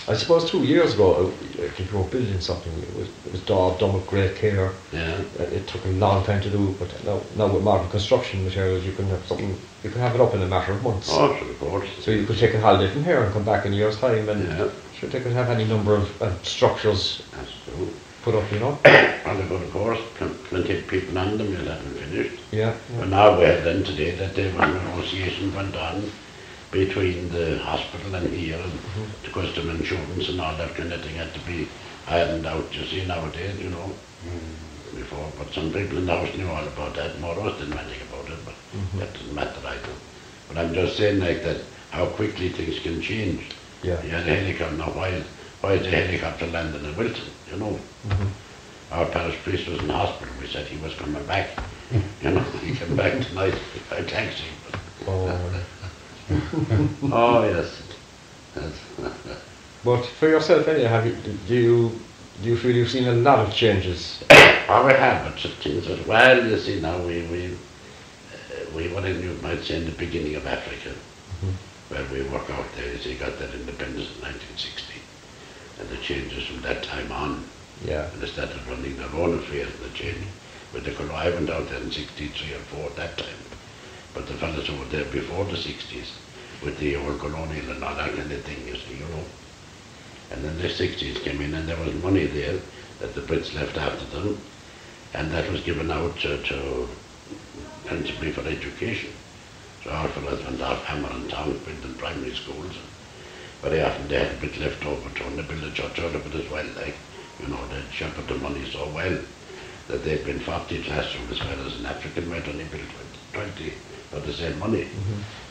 I suppose 2 years ago, if you were building something, it was done with great care. It took a long time to do, but now with modern construction materials, you can have something. You can have it up in a matter of months. Oh, of course. So you could take a holiday from here and come back in a year's time, and sure they could have any number of structures put up, you know. And of course, plenty of people on them, you'll have them finished. But now we're then today that there was negotiation went on between the hospital and here, and the custom insurance and all that kind of thing had to be ironed out, you see, nowadays, you know, before. But some people in the house knew all about that, more of us didn't know anything about it, but that doesn't matter either. But I'm just saying like that, how quickly things can change. You had a helicopter, now why is the helicopter landing in Wilton, you know? Our parish priest was in hospital, we said he was coming back, you know, he came back tonight by taxi. Oh yes. But for yourself, anyway, do you feel you've seen a lot of changes? Oh, we have, but things as well. You see, now we what you might say in the beginning of Africa, where we work out there. You see, got that independence in 1960, and the changes from that time on. And they started running their own affairs and the change. With the I went out there in 63 or 4 at that time. But the fellas who were there before the 60s, with the old colonial and all that kind of thing, you see, you know. And then the 60s came in and there was money there that the Brits left after them, and that was given out to principally for education. So our fellas went off hammering towns, building primary schools. Very often they had a bit left over trying to build a church out of it as well, like, you know, they'd shepherded the money so well that they'd been 40 classrooms as well as an African might only build 20 for the same money.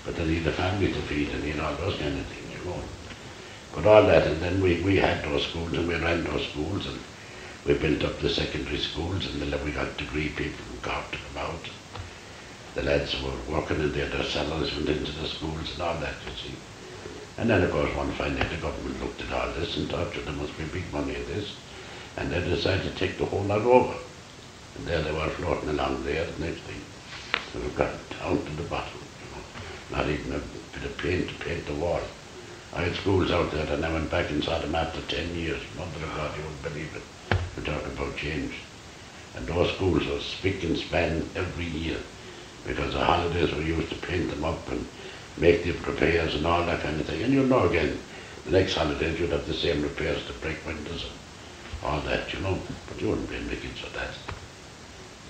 But they need a family to feed and you know, all those kind of things, you know. But all that, and then we had those schools and we ran those schools and we built up the secondary schools and then we got degree people from Cork to come out. The lads who were working in there, their salaries went into the schools and all that, you see. And then of course one fine day the government looked at all this and thought there must be big money in this, and they decided to take the whole lot over. And there they were floating along there, the next thing. So we got down to the bottom, you know. Not even a bit of paint to paint the wall. I had schools out there and I went back and saw them after 10 years. Mother of God, you wouldn't believe it. We're talking about change. And those schools were spick and span every year, because the holidays we used to paint them up and make the repairs and all that kind of thing. And you know again, the next holidays you'd have the same repairs to break windows and all that, you know. But you wouldn't blame the kids for that.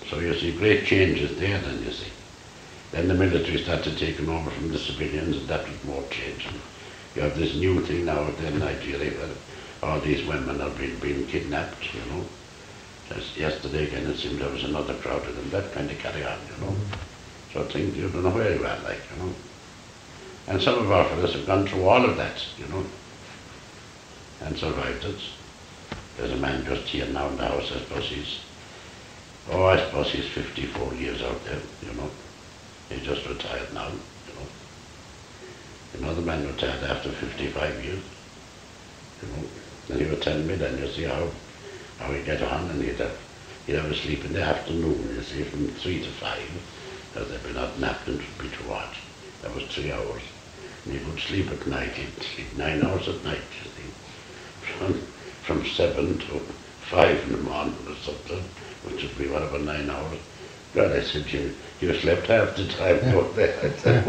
So you see great changes there then, you see. Then the military started taking over from the civilians and that was more change. And you have this new thing now in Nigeria where all these women are being kidnapped, you know. Just yesterday again it seemed there was another crowd of them, that kind of carry on, you know. So things you don't know where you are, like, you know. And some of our fellows have gone through all of that, you know, and survived it. There's a man just here now in the house, I suppose he's 54 years out there, you know. He's just retired now, you know. Another man retired after 55 years, you know. And he was telling me then, you see how he'd get on, and he'd have a sleep in the afternoon, you see, from 3 to 5, because they'd been out napping, it would be too hot. That was 3 hours. And he would sleep at night, he'd sleep 9 hours at night, you see. From 7 to 5 in the morning or something, which would be whatever 9 hours. God, I said, you slept half the time, don't they? I said,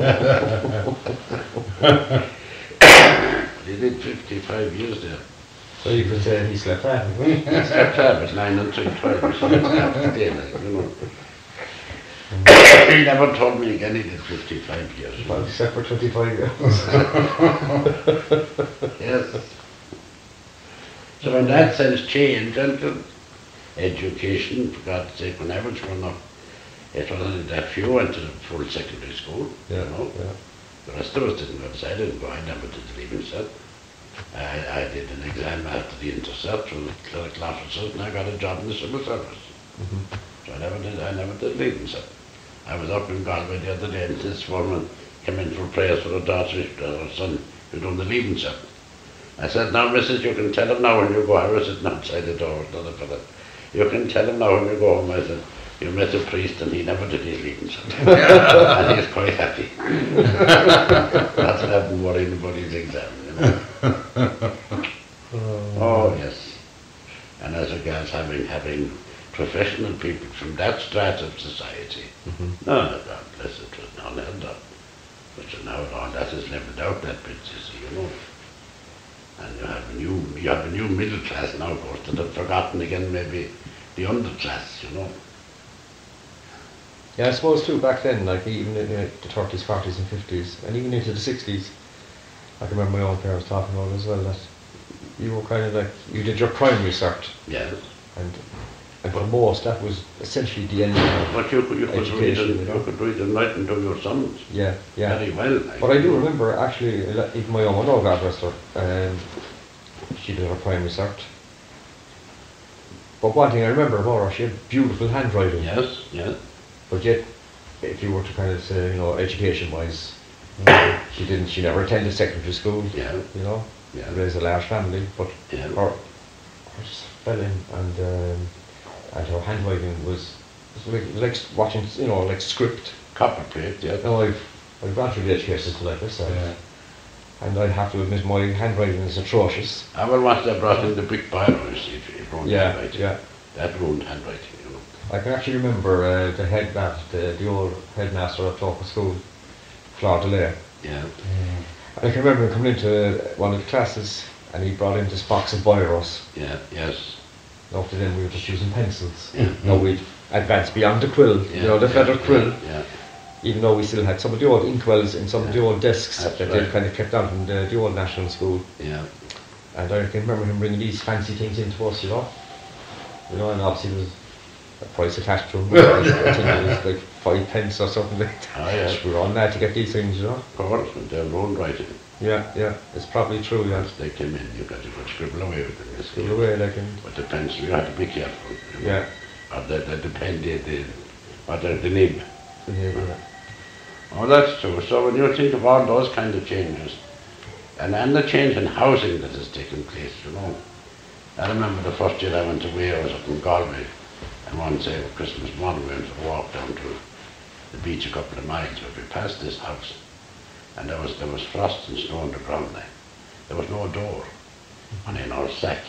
he did 55 years there. So you could say he slept half. He slept half at 9 until 12, he slept half the day, like, you know. He never told me again he did 55 years. Well, he slept for 25 years. Yes. So in that sense, change and education, for God's sake, when I was growing up, it wasn't that few went to the full secondary school, Yeah, you know. yeah. The rest of us didn't go, so I didn't go, I never did the leaving cert. I did an exam after the intercept for the clerical officers, and I got a job in the civil service. So I never did leaving cert. I was up in Galway the other day, and this woman came in for prayers for her daughter, her son, who done the leaving cert. I said, now, missus, you can tell him now when you go. I was sitting outside the door with another fella. You can tell him now when you go home. I said, you met a priest and he never did his leaving cert. And he's quite happy. That's what happened for anybody's exam, you know. Oh, yes. And as regards having professional people from that strata of society, no, God bless it, was not held up. But now all that is levelled out, that bit, you see, you know. And you have a new middle class now, of course, that have forgotten again maybe the underclass, you know. Yeah, I suppose too, back then, like even in the 30s, 40s and 50s, and even into the 60s, I can remember my own parents talking about it as well, that you were kind of like, you did your primary cert. Yes. And for most, that was essentially the end of But you could read and write and do your sums. Yeah, yeah. Very well. But I do remember, actually, even my own mother, God rest her, she did her primary cert. But one thing I remember about her, she had beautiful handwriting. Yes, yes. But yet, if you were to kind of say, you know, education-wise, she never attended secondary school. Yeah. You know, Yeah. raised a large family, but Yeah. her just fell in, and her handwriting was like watching, you know, like script. Copperplate, yeah. Now I've gone through the education system like this, and I have to admit my handwriting is atrocious. I will want they brought in the big biro, you see, if you ruined handwriting. Yeah. That ruined handwriting, you know. I can actually remember the old headmaster at Togher School, Flor Delay. Yeah. I can remember him coming into one of the classes, and he brought in this box of biros. Yeah, yes. Up to then we were just using pencils. Yeah. Now we'd advanced beyond the quill, you know, the feather quill. Yeah. Even though we still had some of the old inkwells in some of the old desks That's that right. they kind of kept out in the old national school. Yeah. And I can remember him bringing these fancy things into us, you know. You know, and obviously there was a price attached to them. I think it was like 5 pence or something like that. Oh, yeah. We were on that to get these things, you know. Of course, with their own writing. Yeah, it's probably true, yeah. Once they came in, you could scribble away with them. You see. Scribble away, like in... With the pencil, you had to be careful. You know. Yeah. Or the pen, the nib. Yeah. Oh, that's true. So when you think of all those kind of changes, and the change in housing that has taken place, you know. I remember the first year I went away, I was up in Galway, and one day Christmas morning we went for a walk down to the beach a couple of miles, where we passed this house, and there was frost and snow on the ground there. There was no door, only an old sack,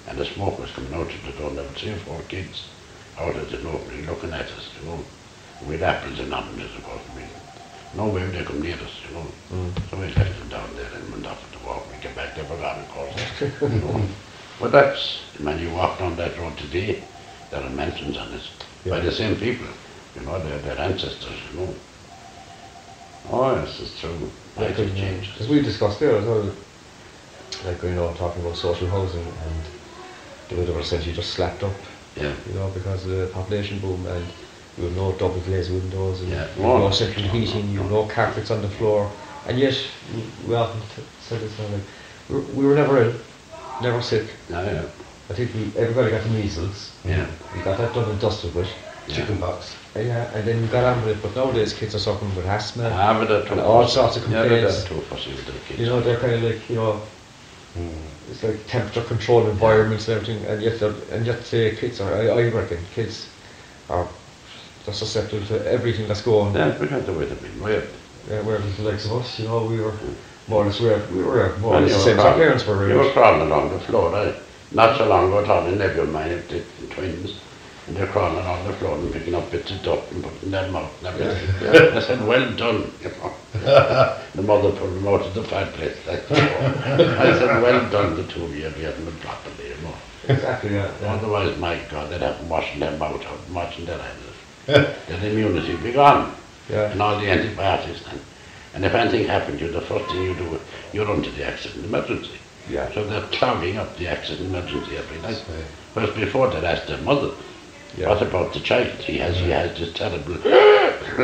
and the smoke was coming out of the door, and there were 3 or 4 kids out at the opening looking at us, you know. We had apples and oranges, of course. No way would they come near us, you know. So we left them down there and went off at the walk. We came back, they forgot, of course. You know. But that's, when you walk down that road today, there are mansions on it by the same people, you know, their ancestors, you know. Oh, yes, it's true. Life has changed. As we discussed there as well, like, you know, talking about social housing, and they were essentially just slapped up, Yeah. you know, because of the population boom, and you have no double glazed windows, and Yeah. you have no central heating, you have no carpets on the floor, and yet we often said this, like, we were never ill, never sick. Yeah. I think everybody got the measles. Yeah. We got that done and dusted with. Chickenpox. Yeah, and then we got on with it, but nowadays kids are suffering with asthma And all sorts of Yeah, complaints. they're too fussy with their kids. You know, they're kind of like, you know, it's like temperature controlled environments and everything, and yet kids are, I reckon, kids are just susceptible to everything that's going on. Yeah, because the way they've been raised. Whereas the likes of us, you know, we were more or less, we were more or And less you the were same as our crawling- parents were You were raised. crawling along the floor. Not so long ago, I told a nephew of mine, the twins, and they're crawling on the floor and picking up bits of duck and putting them out and everything. I said, well done, you know. The mother put them out of the fireplace. Like, I said, well done, the two of you, you haven't been properly, you know. Exactly, yeah. Otherwise, my God, they'd have washing them out, watching their eyes. Their immunity would be gone. Yeah. And all the antibiotics then. And if anything happened to you, the first thing you do, you run to the accident emergency. Yeah. So they're clogging up the accident emergency every night. Right. Whereas before they'd ask their mother, Yeah. what about the child? He has this terrible,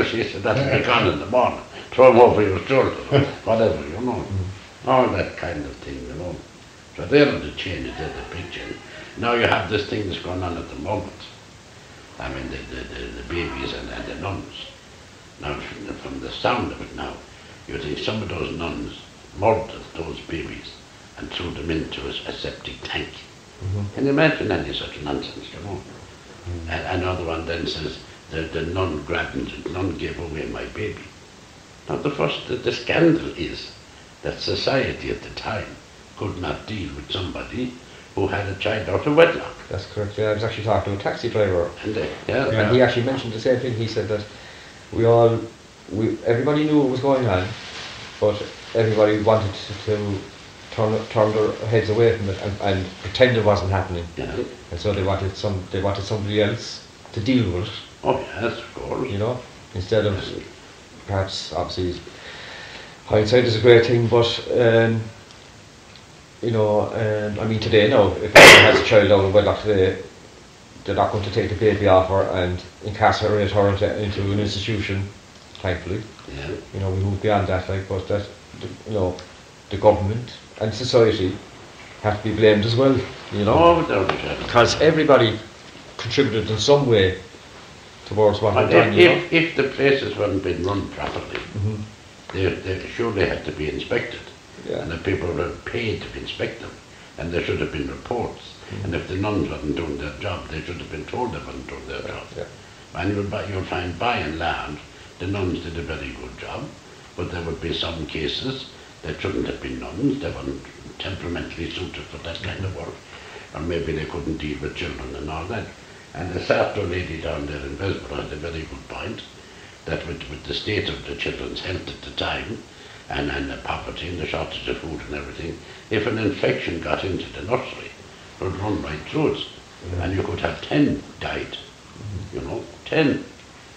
she said, that'll be gone in the morning. Throw him over your shoulder, whatever, you know. All that kind of thing, you know. So they're the changes, they're the big change. Now you have this thing that's going on at the moment. I mean, the babies and the nuns. Now, from the sound of it now, you think some of those nuns murdered those babies and threw them into a septic tank. Can you imagine any such nonsense, you know? And another one then says, the nun grabbed and the nun gave away my baby. Now the scandal is that society at the time could not deal with somebody who had a child out of wedlock. That's correct. Yeah, I was actually talking to a taxi driver, And and he actually mentioned the same thing. He said that everybody knew what was going on, but everybody wanted to turn their heads away from it and pretend it wasn't happening. Yeah. And so they wanted somebody else to deal with it. Oh yes, of course. You know, instead of perhaps obviously hindsight is a great thing, but you know, I mean today now, if anyone has a child out of wedlock today, they're not going to take the baby off her and incarcerate her into an institution, thankfully. Yeah. You know, we move beyond that, like, but that, you know, the government and society have to be blamed as well, you know. Oh, without a shadow. Because everybody contributed in some way towards what But we've done, you know. if the places weren't being run properly, Mhm. they surely had to be inspected. Yeah. And the people were paid to inspect them. And there should have been reports. And if the nuns weren't doing their job, they should have been told they weren't doing their job. Yeah. And you'll find by and large, the nuns did a very good job, but there would be some cases that shouldn't have been nuns, they weren't temperamentally suited for that kind of work, or maybe they couldn't deal with children and all that. And the Sartor lady down there in Brisbane had a very good point, that with the state of the children's health at the time, and the poverty and the shortage of food and everything, if an infection got into the nursery, it would run right through it. And you could have 10 died, you know, 10.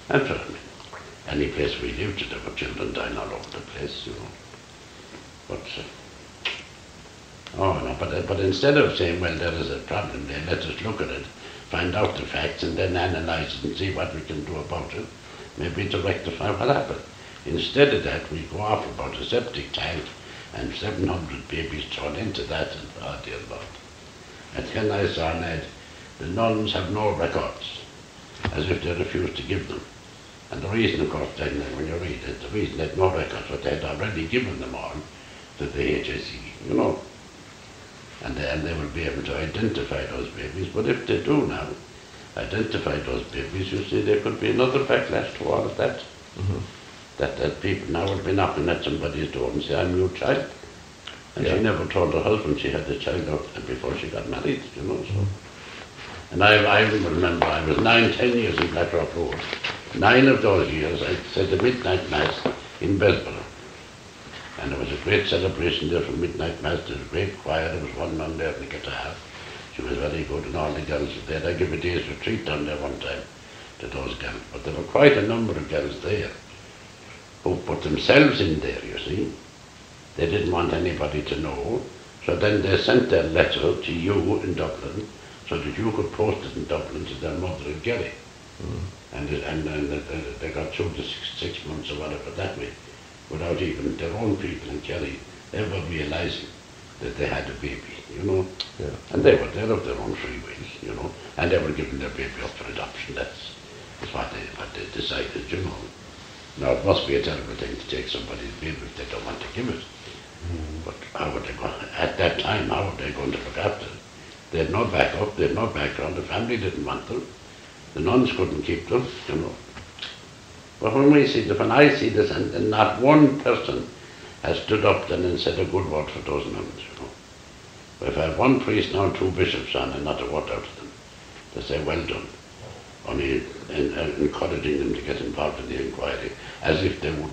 That's what I mean. Any place we lived, there were children dying all over the place, you know. But instead of saying, well, there is a problem there, let us look at it, find out the facts, and then analyse it and see what we can do about it, maybe to rectify what happened. Instead of that, we go off about a septic tank and 700 babies thrown into that, and oh dear Lord. At Ken I saw Ned, the nuns have no records, as if they refused to give them. And the reason, of course, then, when you read it, the reason they had no records was they had already given them all to the HSE, you know. And they will be able to identify those babies. But if they do now identify those babies, you see, there could be another backlash towards that. Mm-hmm. That people now will be knocking at somebody's door and say, I'm your child. And she never told her husband she had a child out before she got married, you know. So. And I remember I was 9-10 years in Blackrock Road. 9 of those years I said the midnight mass in Brisbane. And there was a great celebration there for midnight mass. There was a great choir. There was one nun there on the guitar. She was very good, and all the girls were there. I gave a day's retreat down there one time to those girls. But there were quite a number of girls there who put themselves in there, you see. They didn't want anybody to know. So then they sent their letter to you in Dublin so that you could post it in Dublin to their mother in Kerry. And they got through the six months or whatever that way, without even their own people in Kerry ever realising that they had a baby, you know. Yeah. And they were there of their own free will, you know, and they were giving their baby up for adoption. That's what they decided, you know. Now it must be a terrible thing to take somebody's baby if they don't want to give it. But how would they go, at that time, how were they going to look after it? They had no backup, they had no background, the family didn't want them, the nuns couldn't keep them, you know. But when I see this, and not one person has stood up then and said a good word for those nuns, you know. If I have one priest now and two bishops on and not a word out of them, they say, well done. Only encouraging them to get involved in the inquiry, as if they wouldn't.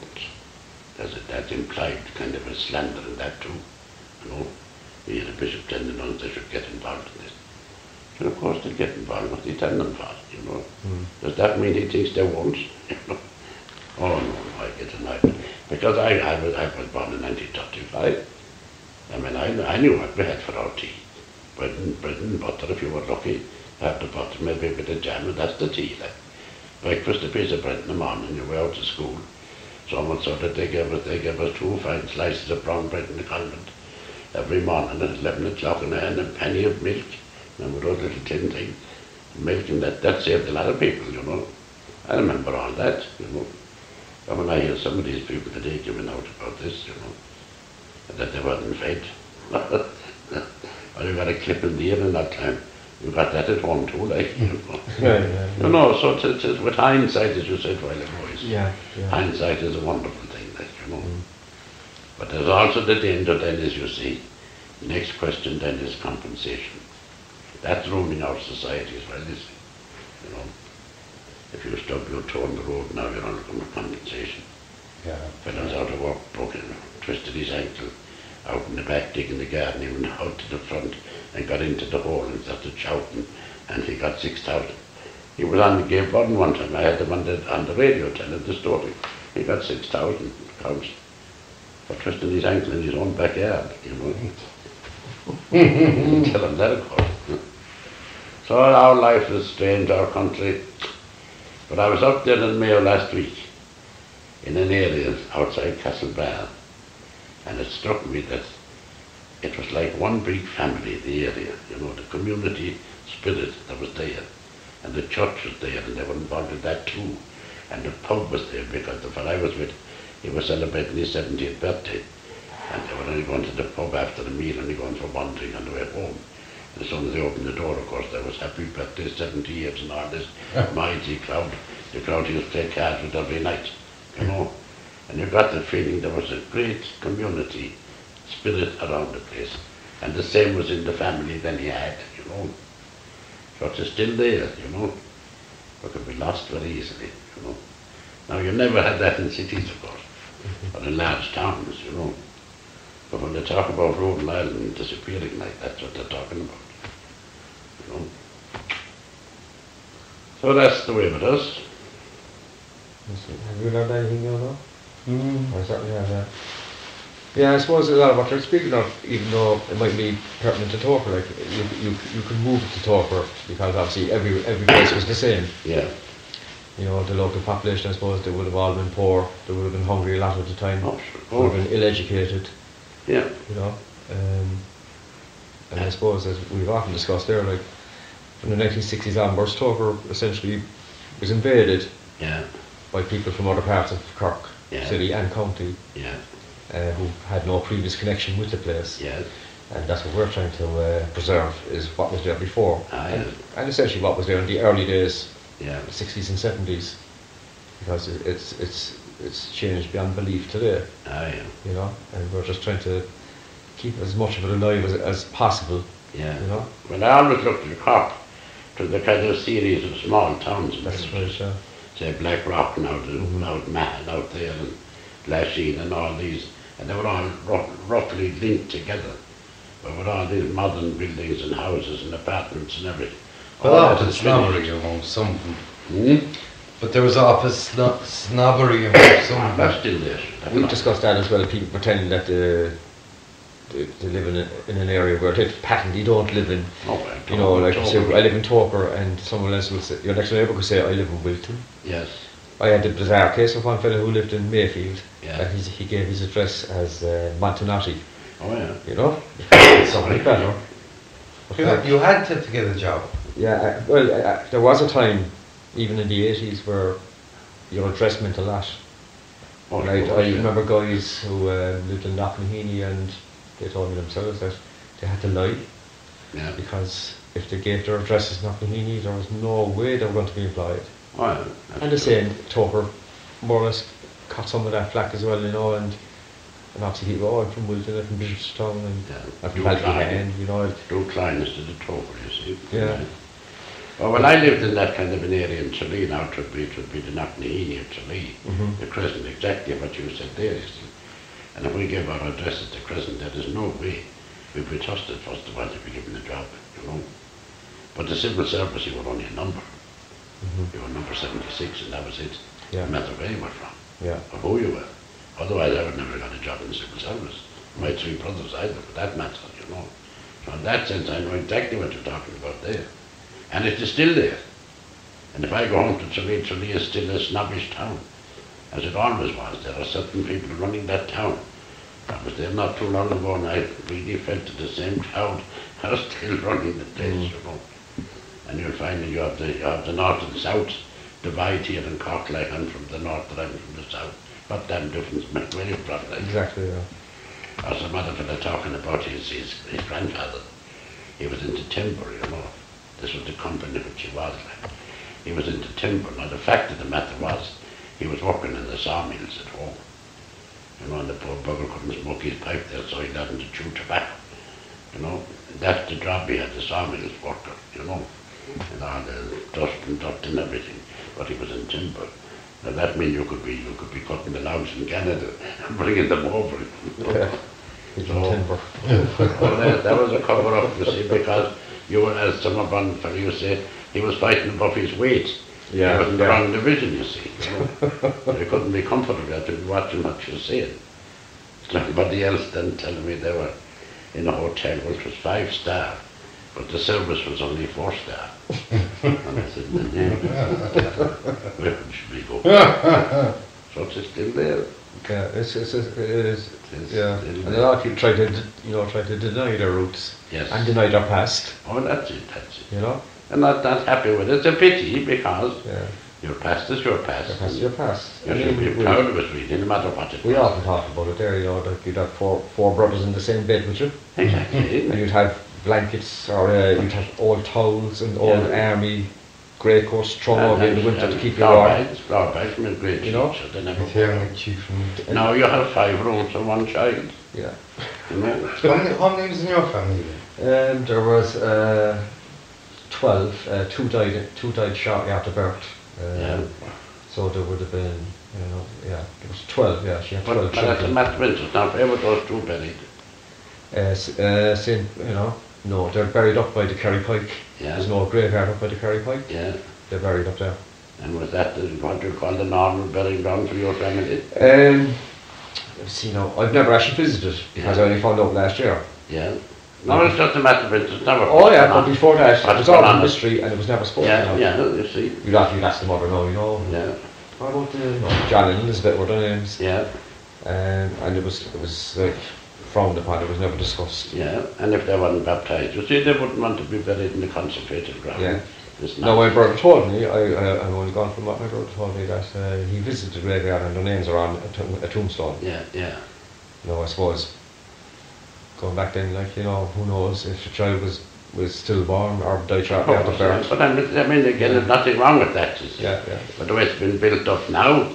That's implied kind of a slander in that too. You know, we had a bishop telling the nuns they should get involved in this. And of course they'll get involved, what's he telling them for, you know? Does that mean he thinks they won't? You know? Oh no, I get annoyed. Because I was born in 1935. I mean, I knew what we had for our tea. Bread and butter, if you were lucky. Have the butter, maybe a bit of jam, and that's the tea. Like. Breakfast, a piece of bread in the morning, you were out to school. So much so that they gave us 2 fine slices of brown bread in the convent every morning at 11 o'clock and a penny of milk. Remember those little tin things? Milk, and that saved a lot of people, you know. I remember all that, you know. And when I hear some of these people today giving out about this, you know, that they weren't fed. Or you got a clip in the ear in that time. You got that at home too, like, you know. Yeah. You know, so it's with hindsight, as you said, while it was. Yeah. Hindsight is a wonderful thing, like, you know. But there's also the danger then, as you see. The next question then is compensation. That's ruining our society as well, isn't it? You know. If you stub your toe on the road now, you're on compensation. Yeah. Fellow's out of work, twisted his ankle, out in the back digging the garden, he went out to the front and got into the hole and started shouting, and he got 6,000. He was on the Gay Burden one time, I had him on the radio telling the story. He got 6,000 pounds for twisting his ankle in his own backyard, you know. Tell him that, of course. So our life is strange, our country. But I was up there in Mayo last week, in an area outside Castlebar, and it struck me that it was like one big family, the area, you know, the community spirit that was there, and the church was there, and they were involved in that too, and the pub was there, because the fellow I was with, he was celebrating his 70th birthday, and they were only going to the pub after the meal, and going for wandering on the way home. And as soon as they opened the door, of course, there was happy birthday, 70 years, and all this mighty crowd. The crowd used to play cards with every night, you know. And you got the feeling there was a great community spirit around the place. And the same was in the family then he had, you know. So it's still there, you know. But it could be lost very easily, you know. Now you never had that in cities, of course, or in large towns, you know. But when they talk about rural Ireland disappearing, like that's what they're talking about, you know. So that's the way with us. Have you learned anything new now? I certainly have, yeah. Yeah, I suppose a lot of what you're speaking of, even though it might be pertinent to Togher, like you could move it to Togher because obviously every place was the same. Yeah. You know, the local population, I suppose, they would have all been poor, they would have been hungry a lot of the time, Oh, they would have been ill-educated. Yeah. You know, and I suppose, as we've often discussed there, like from the 1960s onwards, Togher essentially was invaded by people from other parts of Cork city and county, who had no previous connection with the place. And that's what we're trying to preserve, is what was there before, and essentially what was there in the early days, the 60s and 70s, because it's changed beyond belief today. You know, and we're just trying to keep as much of it alive as possible. You know. Well, I always looked at Cork to the kind of series of small towns. That's right. Say Blackrock now, out Mahon out there, and Lasheen and all these, and they were all roughly linked together, but with all these modern buildings and houses and apartments and everything. Well, the snobbery among some. But there was often snobbery among some. That's still there. We've discussed that as well, people pretending that they live in an area where they patently don't live in. You know, like you say, I live in Togher, and someone else will say, your next neighbour could say, I live in Wilton. Yes. I had the bizarre case of one fellow who lived in Mayfield, and he gave his address as Montenotti. You know? Something like that. You had to get a job. Yeah, well, there was a time, even in the 80s, where your address meant a lot. I remember guys who lived in Knocknaheeny, and they told me themselves that they had to lie, because if they gave their address as Knocknaheeny, there was no way they were going to be employed. And the same, Togher more or less caught some of that flack as well, you know, and and obviously he was from Wilton, from Bishopstown, and from Drew Klein. Ballyhan, you know. Drew Klein is to the Togher, you see. Yeah. Well, when I lived in that kind of an area in Tralee, now it would be the Knocknaheeny of Tralee, the Crescent, exactly what you said there, you see. And if we gave our address at the Crescent, there is no way we'd be trusted, first of all, to be given a job, you know. But the civil service, you were only a number. You were number 76, and that was it. Yeah. No matter where you were from, Yeah. or who you were. Otherwise, I would never got a job in the civil service. My three brothers either, for that matter, you know. So in that sense, I know exactly what you're talking about there. And it is still there. And if I go home to Tralee, Tralee is still a snobbish town, as it always was. There are certain people running that town. I was there not too long ago, and I really felt that the same crowd are still running the place, you know. And you'll find that you have the north and the south divide here in Cork, like I'm from the north and I'm from the south. What damn difference make when you're from like? Exactly, yeah. As a mother fella talking about his grandfather. He was into timber, you know. This was the company which he was like. He was into timber. Now the fact of the matter was, he was working in the sawmills at home. You know, and the poor bugger couldn't smoke his pipe there, so he got him to chew tobacco. You know, that's the job he had, the sawmills worker, you know. And all the dust and dirt and everything. But he was in timber. Now that means you could be cutting the logs in Canada and bringing them over. Yeah. He's in timber. Well, that was a cover up, you see, because you were, as some of one fellow you say, he was fighting above his weight. Yeah. He was in the wrong division, you see. You know? You couldn't be comfortable after watching what you're saying. It's like somebody else then telling me they were in a hotel which was 5-star, but the service was only 4-star. And I said, where should we go? So it's still there. Yeah, it is. Yeah, Still and a there. lot of people try to deny their roots Yes. and deny their past. Oh, that's it. You know. And not happy with it. It's a pity because Yeah. your past is your past. Your past is your past. You should be proud of it, really, no matter what it We was. often talk about it there. You know, that you'd have four brothers in the same bed with you, and Exactly. you'd have blankets or you'd have old towels and old army grey coats thrown over in the winter to keep you warm. Flower bags from a great You know? so they never It's here in the chief from... Now you have 5 rooms for one child. Yeah. You know? How many names in your family then? There was 12. Two died shortly after birth. Yeah. So there would have been, there was 12. Yeah, she had 12 But that's a children. Matt Vincent. Now, where were those 2 buried? No, they're buried up by the Kerry Pike. Yeah. There's no graveyard up by the Kerry Pike. Yeah. They're buried up there. And was that what you call the normal burying ground for your family? I've never actually visited because I only found out last year. Yeah. No, it's just a Matt Vincent. Never. Oh yeah, but before that, it was all on a mystery and it was never spoken Yeah, of. yeah, you see. You'd ask the mother now, you know. Yeah. What about John and Elizabeth were their names. Yeah. And it was like frowned upon, it was never discussed. Yeah, and if they weren't baptized, you see, they wouldn't want to be buried in the consecrated ground. Yeah. It's No, not. my brother told me, I'm only gone from what my brother told me, that he visited the graveyard and their names are on a tombstone. Yeah, yeah. I suppose, going back then, who knows if the child was stillborn or died shortly after birth. But I mean, again, there's nothing wrong with that, you see. Yeah. But the way it's been built up now,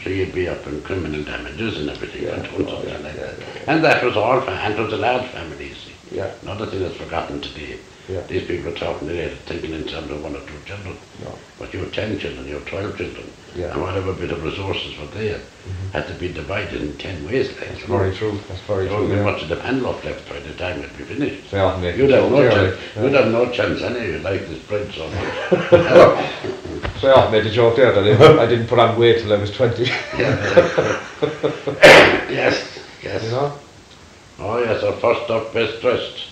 so you'd be up in criminal damages and everything. Yeah. That. And that was all, and it was a large family, you see. Yeah. Another thing that's forgotten today. Yeah. These people are talking today, thinking in terms of 1 or 2 children. No. But you have 10 children, you have 12 children. Yeah. And whatever bit of resources were there had to be divided in 10 ways. Like, That's very true. That's very there true. wouldn't be Yeah. much of the penlock left by the time it'd be finished. They often make You'd a have joke no there, chance. like, You'd have no chance anyway. You like this bread so much. So I often made a joke there that I didn't put on weight till I was 20. Yes. You know? Oh yes, our first up, best dressed.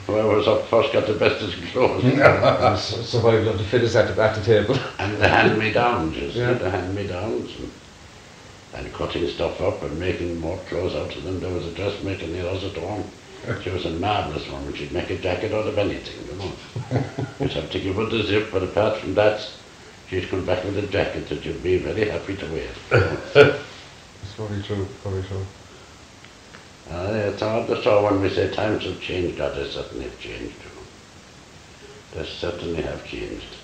Whoever was up first got the bestest clothes. And survival of the fittest at the table. And the hand-me-downs, you see, Yeah. the hand-me-downs. And cutting stuff up and making more clothes out of them. There was a dressmaker near us at home. She was a marvellous woman. She'd make a jacket out of anything, you know. You'd have to give her the zip, but apart from that, she'd come back with a jacket that you'd be very happy to wear. It's very true, very true. It's hard to say when we say times have changed, that they certainly have changed, you know. They certainly have changed.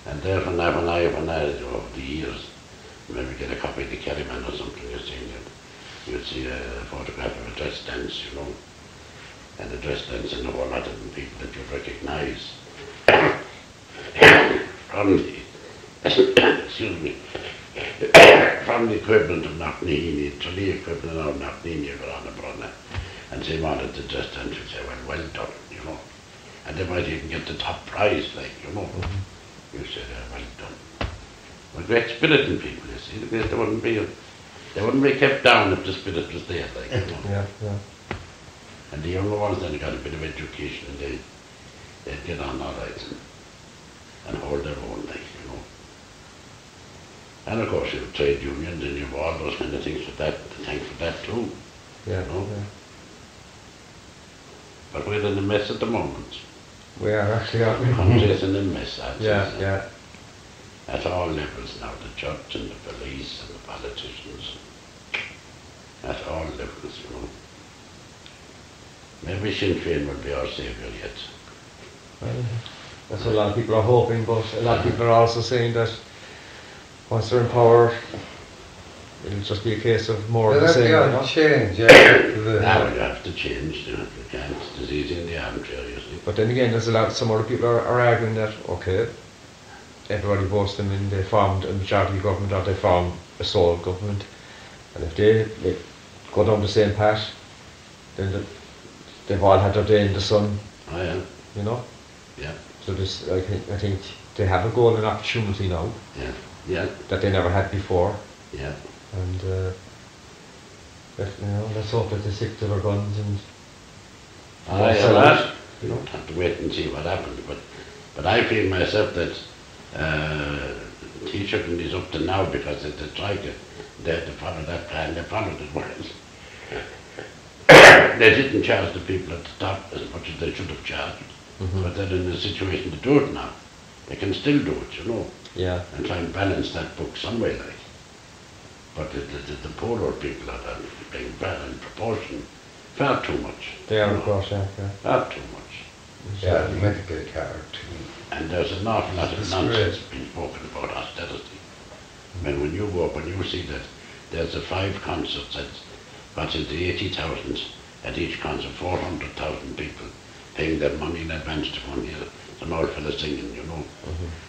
And there when I over the years, maybe get a copy of the Kerryman or something, you'd see a photograph of a dress dance, you know, and a dress dance and a whole lot of them people that you'd recognise from the, excuse me, from the equivalent of Knockneeny to the equivalent of Knockneeny or on the Brunner, and say wanted to dress dance, you'd say, well done, you know, and they might even get the top prize, like, you know, you say, well done. A great spirit in people, you see, because they wouldn't be kept down if the spirit was there, like, you know. Yeah, yeah. And the younger ones then got a bit of education and they'd get on all right and hold their own, like, you know. And of course you have trade unions and you have all those kind of things for that, to thank for that too. Yeah, you know? yeah. But we're in a mess at the moment. We are actually, aren't we? The country's in a mess, I'd Yeah, say. yeah. At all levels now, the church and the police and the politicians. At all levels, you know. Maybe Sinn Féin will be our saviour yet. Well, that's what a lot of people are hoping, but a lot of people are also saying that once they're in power, it'll just be a case of more of the same. Yeah, change, yeah. Now you have to change, you know, you can't. It's easy in the armchair, you see. But then again, some other people are arguing that, okay, everybody votes them in, they formed a majority government or they form a sole government, and if they go down the same path, then they've all had their day in the sun. Oh yeah. You know? Yeah. So this, I think they have a golden opportunity now. Yeah. Yeah. That they never had before. Yeah. And let's hope that they stick to their guns and you know, have to wait and see what happens. But I feel myself that Taoiseach is up to now because they tried to follow that plan. They followed it well. They didn't charge the people at the top as much as they should have charged, but they're in a situation to do it now. They can still do it, you know, yeah, and try and balance that book some way, like. But the poorer people are being bad in proportion, far too much. They are, of course, yeah. Far too much. Yeah, the medical card too. And there's an awful lot of nonsense being spoken about austerity. I mean, when you go up and you see that there's a 5 concerts that's what's in the 80,000 at each concert, 400,000 people paying their money in advance to come here. Some old fella singing, you know.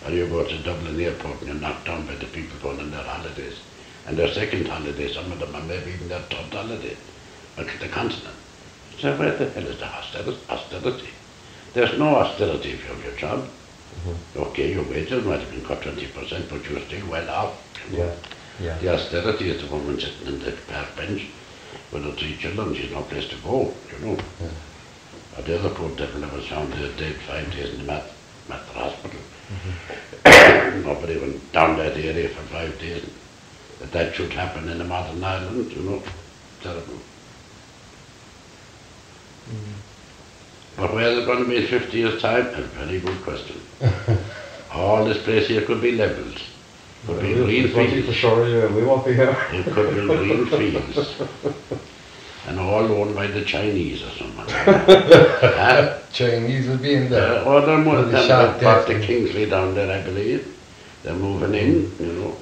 Or you go to Dublin airport and you're knocked down by the people going on their holidays. And their second holiday, some of them are maybe even their third holiday. Look at the continent. So where the hell is the austerity? There's no austerity if you have your job. Okay, your wages might have been cut 20%, but you're still well off. You know? Yeah, yeah. The austerity is the woman sitting in the park bench with her 3 children, she's no place to go, you know. Or the other poor devil that was found dead 5 days in the Mater hospital. Nobody went down that area for 5 days. That should happen in a modern Ireland, you know. Terrible. But where is it going to be in 50 years' time? A very good question. All this place here could be levelled. Could be green fields. For sure, yeah, we won't be here. It could be green fields. And all owned by the Chinese or someone. Chinese will be in there. Or they're more than that part the Kingsley down there, I believe. They're moving in, you know.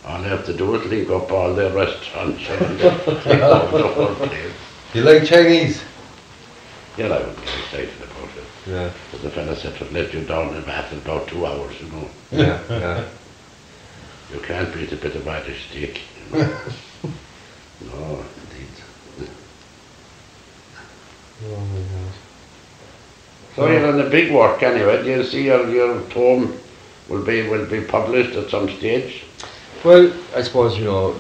All they have to do is link up all their restaurants and the whole place. You like Chinese? Yeah, I would be excited about it. Yeah. But the fella said to let you down in after about 2 hours, you know. Yeah, yeah. You can't beat a bit of Irish steak, you know. No, indeed. Oh my God. So you're on the big work anyway. Do you see your tome will be published at some stage? Well, I suppose, you know,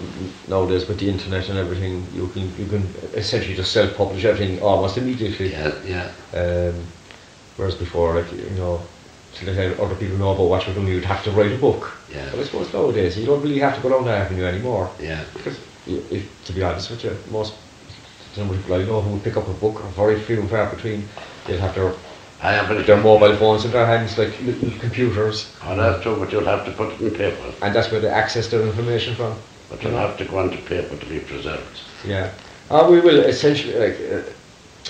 nowadays with the internet and everything, you can essentially just self-publish everything almost immediately. Yeah. Whereas before, like, you know, to let other people know about what you're doing, you'd have to write a book. Yeah. But I suppose nowadays you don't really have to go down that avenue anymore. Yeah. Because, to be honest with you, most number of people I know who would pick up a book are very few and far between. They'd have their mobile phones in their hands, like little computers. Oh, that's true, but you'll have to put it in paper. And that's where they access their information from. But you'll have to go onto paper to be preserved. Yeah. We will essentially, like,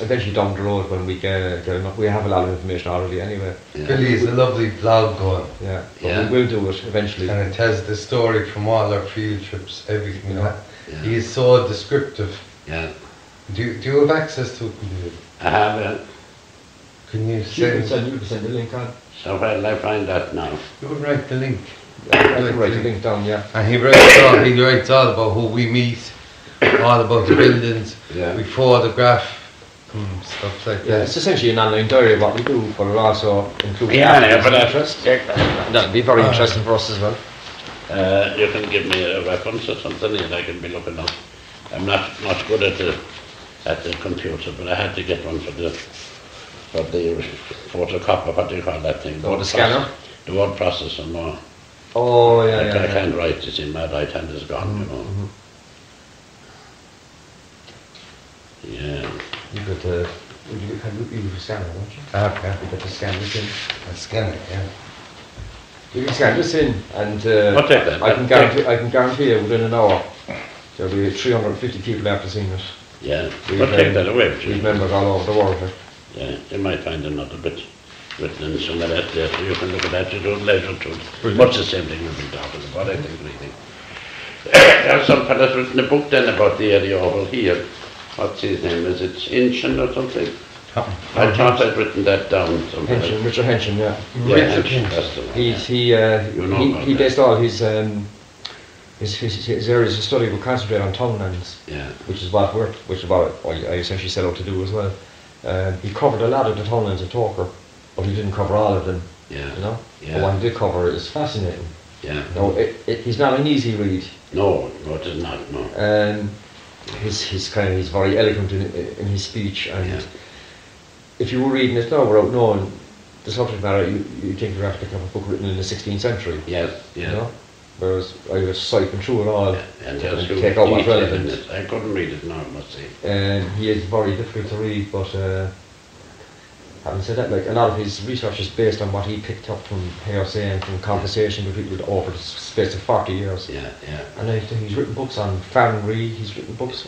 eventually down the road when we get enough, we have a lot of information already anyway. Yeah. Billy has a lovely blog going. Yeah, but Yeah. we will do it eventually. And it tells the story from all our field trips, everything. Yeah. Yeah. He is so descriptive. Yeah. Do you have access to it? I have Can you You send? can send the link on. so where will I find that now? You would write the link. I can write the link down, yeah. And he writes all about who we meet, all about the buildings. Yeah. We photograph stuff like Yeah, that. it's essentially an online diary of what we do, but it also includes Yeah, but interest. That'll be very interesting for us as well. You can give me a reference or something and I can be looking up. I'm not good at the computer, but I had to get one for the photocopy, what do you call that thing? Oh, the scanner? The word processor, no. Oh, yeah, I can't write, you see, my right hand is gone, you know. Yeah. You got the, you can use the scanner, don't you? Okay. You got to scan this in. I scan it, yeah. You can scan this in, and I'll take that. I can guarantee you within an hour there'll be 350 people after seeing it. Yeah, We've, but take that away. We've members all over the world. Yeah, you might find another bit written in some of that later. You can look at that, you do leisure to it. Brilliant. Much the same thing we've been talking about, I think, really. There's some fella's written a book then about the area over here. What's his name? Is it Hinchin or something? I thought I'd written that down somewhere. Henshin, Richard Henshin, yeah. Yeah, Richard Hinchin, Hinchin. that's the one. He know about he that. based all his areas of study will concentrate on townlands, Yeah, which is what I essentially set out to do as well. He covered a lot of the townlands of Togher, but he didn't cover all of them. yeah, You know, yeah. but what he did cover is fascinating. yeah. No, he's not an easy read. No, it is not, no. He's very eloquent in his speech, and Yeah. if you were reading it now without knowing the subject matter, you think you're after picking up a book written in the 16th century. Yes, You yeah. know, whereas I was cycling through it all And and just take out what's detail in relevant. it. I couldn't read it now, I must say. And he is very difficult to read, but having said that, like a lot of his research is based on what he picked up from Pearse and from conversation with people over the space of 40 years. Yeah, yeah. And he's written books on farming, he's written books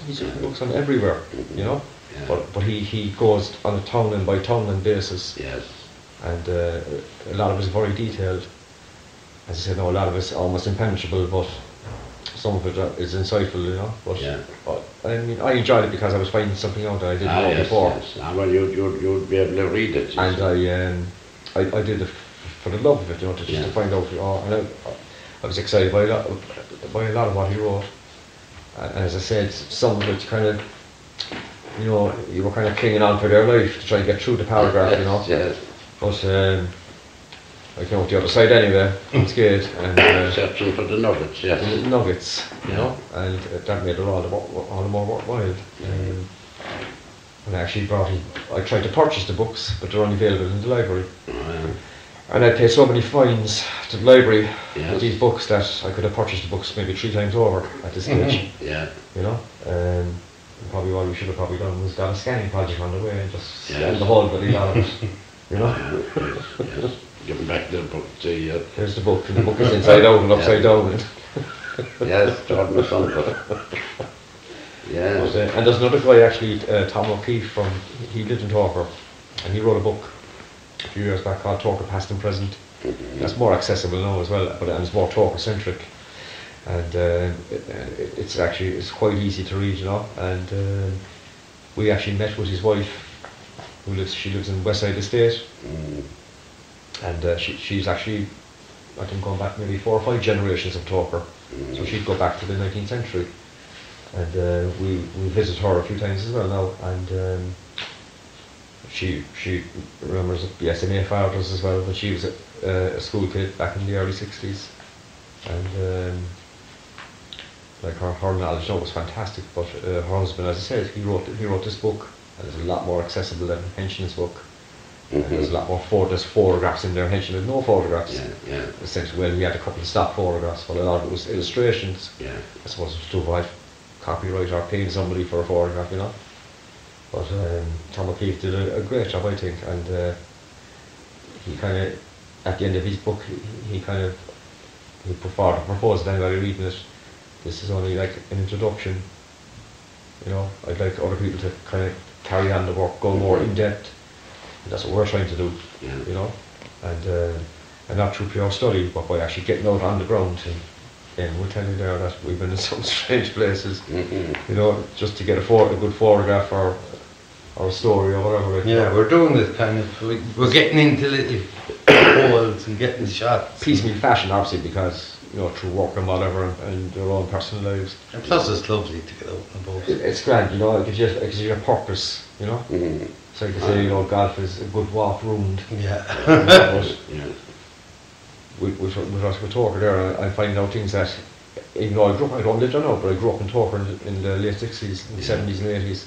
on everywhere, you know. Yeah. But he goes on a townland by townland basis, Yes. and a lot of it is very detailed. As I said, no, a lot of it's almost impenetrable, but some of it is insightful, you know. But, Yeah. but I mean, I enjoyed it because I was finding something out that I didn't know yes, before. yes. Well, you'd be able to read it. you And see. I did it for the love of it, you know, just Yeah. to find out. And I was excited by a lot of what he wrote. And as I said, some of it kind of, you know, you were kind of clinging on for their life to try and get through the paragraph, you know. Yes. But I came out the other side anyway, unscathed, and Searching for the nuggets, yes. the nuggets, you know, and that made it all the more worthwhile. And I actually I tried to purchase the books, but they're only available in the library. And I paid so many fines to the library Yes. with these books that I could have purchased the books maybe 3 times over at this stage, Yeah. you know. Probably what we should have probably done was got a scanning project on the way and just Yes. scan the whole bloody lot of it, you know. Yes. Giving back the book to you. Here's the book, and the book is inside out and upside down. And Yes, Jordan or something. Yes. and there's another guy actually, Tom O'Keefe he lived in Togher, and he wrote a book a few years back called Togher Past and Present. That's more accessible now as well, and it's more Togher centric. And it's quite easy to read, you know. And we actually met with his wife, she lives in Westside Estate, and she's actually, I think, gone back maybe 4 or 5 generations of Togher. So she'd go back to the 19th century, and we visit her a few times as well now, and she remembers the S.M.A. fathers as well, but she was a school kid back in the early 60s, and like her knowledge now was fantastic. But her husband, as I said, he wrote this book, and it's a lot more accessible than Henshin's book. There's a lot more there's photographs in there. Henshin had no photographs. Yeah. Essentially, well, we had a couple of stock photographs, but a lot of it was illustrations. Yeah. I suppose it was to avoid copyright or paying somebody for a photograph, you know. But Tom O'Keefe did a great job, I think, and he kind of, at the end of his book, he put forward a proposal to anybody reading it. This is only like an introduction, you know. I'd like other people to kind of carry on the work, go more in depth. And that's what we're trying to do, you know. And not through pure study, but by actually getting out on the ground. And we'll tell you there that we've been in some strange places, you know, just to get a good photograph or a story or whatever. Yeah, we're doing this kind of, we're getting into little holes and getting shots. Piecemeal fashion, obviously, because, you know, through work and whatever and their own personal lives. And plus it's lovely to get out and about. It's grand, you know, it gives you a purpose, you know. So you can say, you know, golf is a good walk round. Yeah. With Togher there, I find out things that, even though I don't live there now, but I grew up in Togher in the late 60s, in the 70s and 80s.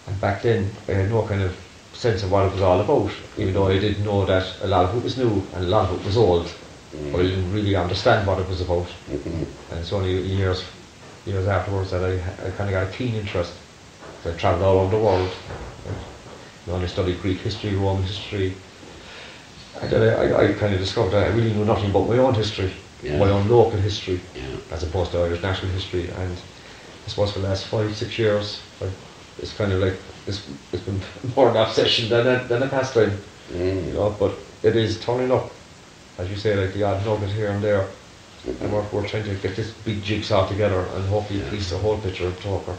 And back then, I had no kind of sense of what it was all about, even though I did know that a lot of it was new and a lot of it was old. But I didn't really understand what it was about. And it's only years afterwards that I kind of got a keen interest. So I travelled all over the world. You know, I studied Greek history, Roman history. And I kind of discovered that I really knew nothing about my own history, my own local history, as opposed to Irish national history. And I suppose for the last 5-6 years, it's kind of like it's been more an obsession than a pastime, you know. But it is turning up, as you say, like the odd nugget here and there. And we're trying to get this big jigsaw together and hopefully piece the whole picture of Togher.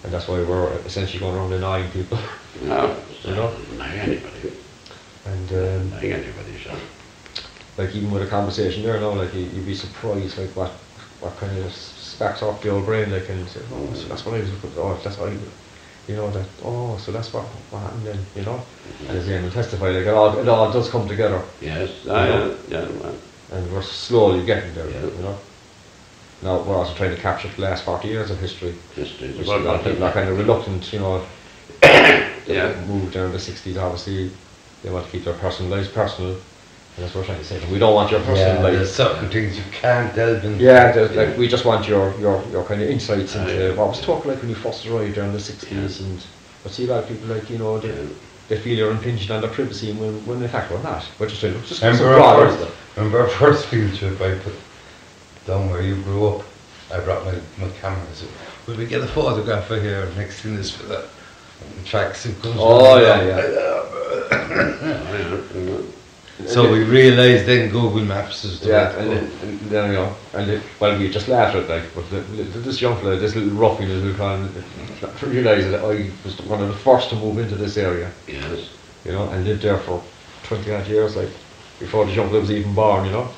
And that's why we're essentially going around annoying people. No, you know, annoying anybody. And anybody, sure. Like even with a conversation there now, like you'd be surprised like what kind of sparks off the old brain, like, and say, oh, so that's what I was looking for, oh, that's what I, you know, that, oh, so that's what happened then, you know. And as Eamonn will testify, like it all does come together. Yes, well. And we're slowly getting there, yeah. you know. Now we're also trying to capture the last 40 years of history. Which a lot of people are kind of reluctant, you know. They moved there in the 60s, obviously. They want to keep their personal lives personal, and that's what we're trying to say. We don't want your personal life. There's certain things you can't delve into. Like we just want your kind of insights into what was Togher like when you first arrived there in the 60s, and I see a lot of people like, you know, they feel you're impinging on their privacy, when in fact we're not. We're just trying to remember our first field trip, I put down where you grew up. I brought my camera and said, will we get a photograph of here? Next thing is for the tracksuit comes. So we realised then Google Maps is the way to go. And then you know, well, we just laughed at it, like, but this young fella, this little roughie, this little clown, realised that I was one of the first to move into this area. Yes. You know, and lived there for 20 odd years, like before the young fella was even born, you know.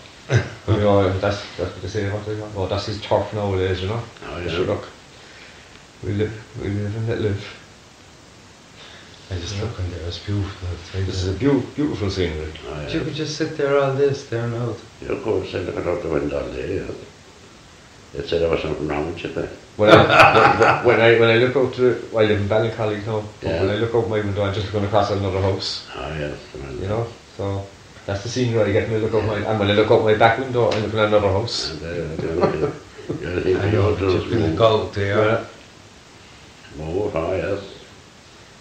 You know, that's what they say about it. Oh, that's his turf nowadays, you know. Oh, yeah. So look, we live and let live. I just look in there, it's beautiful. This is a beautiful scenery. Oh, yeah. You could just sit there all day, staring out. You could sit out the window all day, yeah. They'd say there was something wrong with you there. When I look out to, I live in Ballincollig now, when I look out my window, I'm just going across another house. Oh, yes. You know, so that's the scenery I get when I look out and when I look out my back window, I'm looking at another house. I know, just going to go out there. Oh, yes.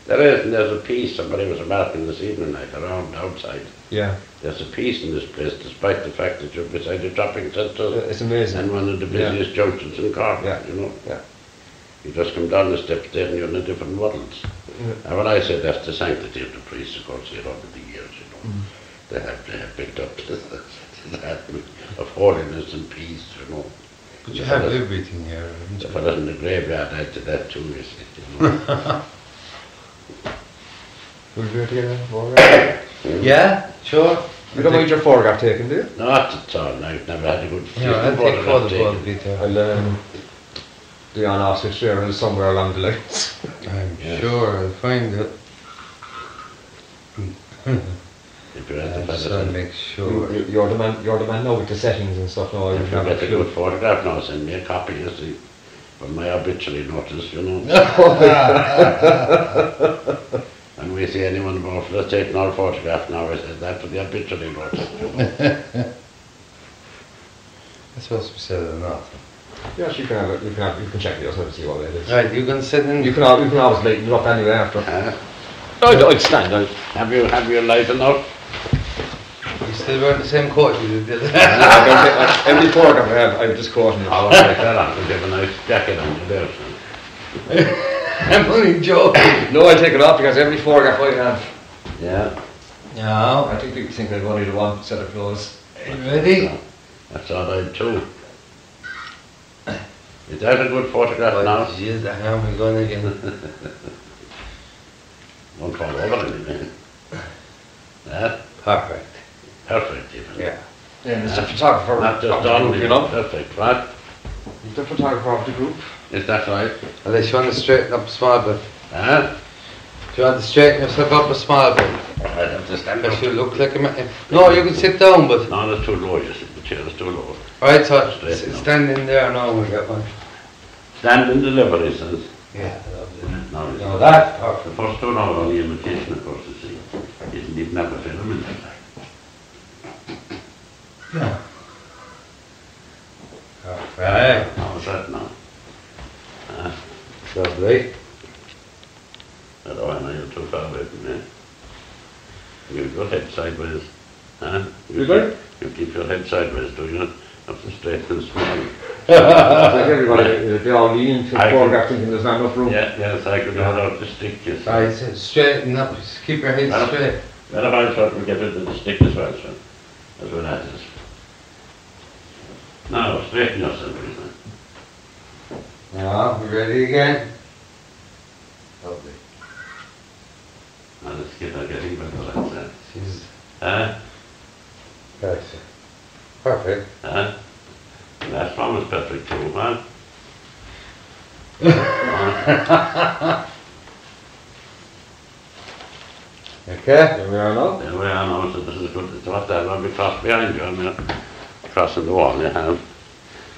There's a piece, somebody was remarking this evening, like around outside. Yeah. There's a piece in this place, despite the fact that you're beside a shopping centre. It's amazing. And one of the busiest junctions in Cork, you know. Yeah. You just come down the steps there and you're in a different world. And when I say that's the sanctity of the priest, of course, you know, over the years, you know, they have built up to that of holiness and peace, you know. But you have everything here, haven't you? The fellas in the graveyard add to that too, you see, you know. We'll do it together, alright? Yeah, sure. You don't mind your photograph taken, do you? Not at all, I've never had a good I'll take photograph of it. I'll the on-off switch there somewhere along the lines. I'm sure I'll find it. If you're at the just to make sure. You're the man now with the settings and stuff now. If you get a good photograph now, send me a copy, you see. For my obituary notice, you know. And we see anyone about let's take our photograph now, I said that for the obituary notice, you know. That's supposed to be said or not. Yes, you can check it yourself and see what it is. Right, you can sit in. You can always lighten it up anyway after. I'd stand. Have you lightened up? You still wearing the same coat you did? Every photograph I have just caught in it. I'll take that on, I'll give a nice jacket on you there. I'm only joking. No, I'll take it off because every photograph I have, Yeah. No. I think people think I've only the one set of clothes. Are you ready? That's all right too. Is that a good photograph now? Jeez, the hammer we going again. Won't fall over anything. Yeah? Perfect. Perfect even. Yeah. Yeah, it's the photographer Not just of the done, group, you know. perfect, right? He's the photographer of the group. Is that right? Unless you want to straighten up a small bit. Huh? If you want to straighten yourself up a small bit. I have to stand Because up. you look like a man. No, you can sit down, but. No, that's too low, you see. The chair is too low. Alright, so Straighten up. stand in there now, we got one. Stand and deliver, he says. Yeah, lovely. No, No, that's the perfect. first two are only imitation, of course, you see. He didn't even have a film in it. No. Perfect. How's that now? Lovely. I don't know, you're too far away from me. You keep your head sideways. Huh? You good? You keep your head sideways, do you? Up the straight and small. Like everybody, they all lean into the I photograph thinking there's not enough room. Yeah, yes, I could hold out the stick, you see. Alright, so straighten up, just keep your head Well, straight. Well, if I thought we'd get rid of the stick as well, so that's what that is. Now, straighten yourself, please. Yeah, we ready again? Lovely. Now, let's get getting better, that's it. She's Huh? gotcha. Perfect. Huh? Last one was perfect too, huh? Okay? There we are now. There we are now, so this is good. It's what that one we crossed behind you, I mean, crossing the wall, you have.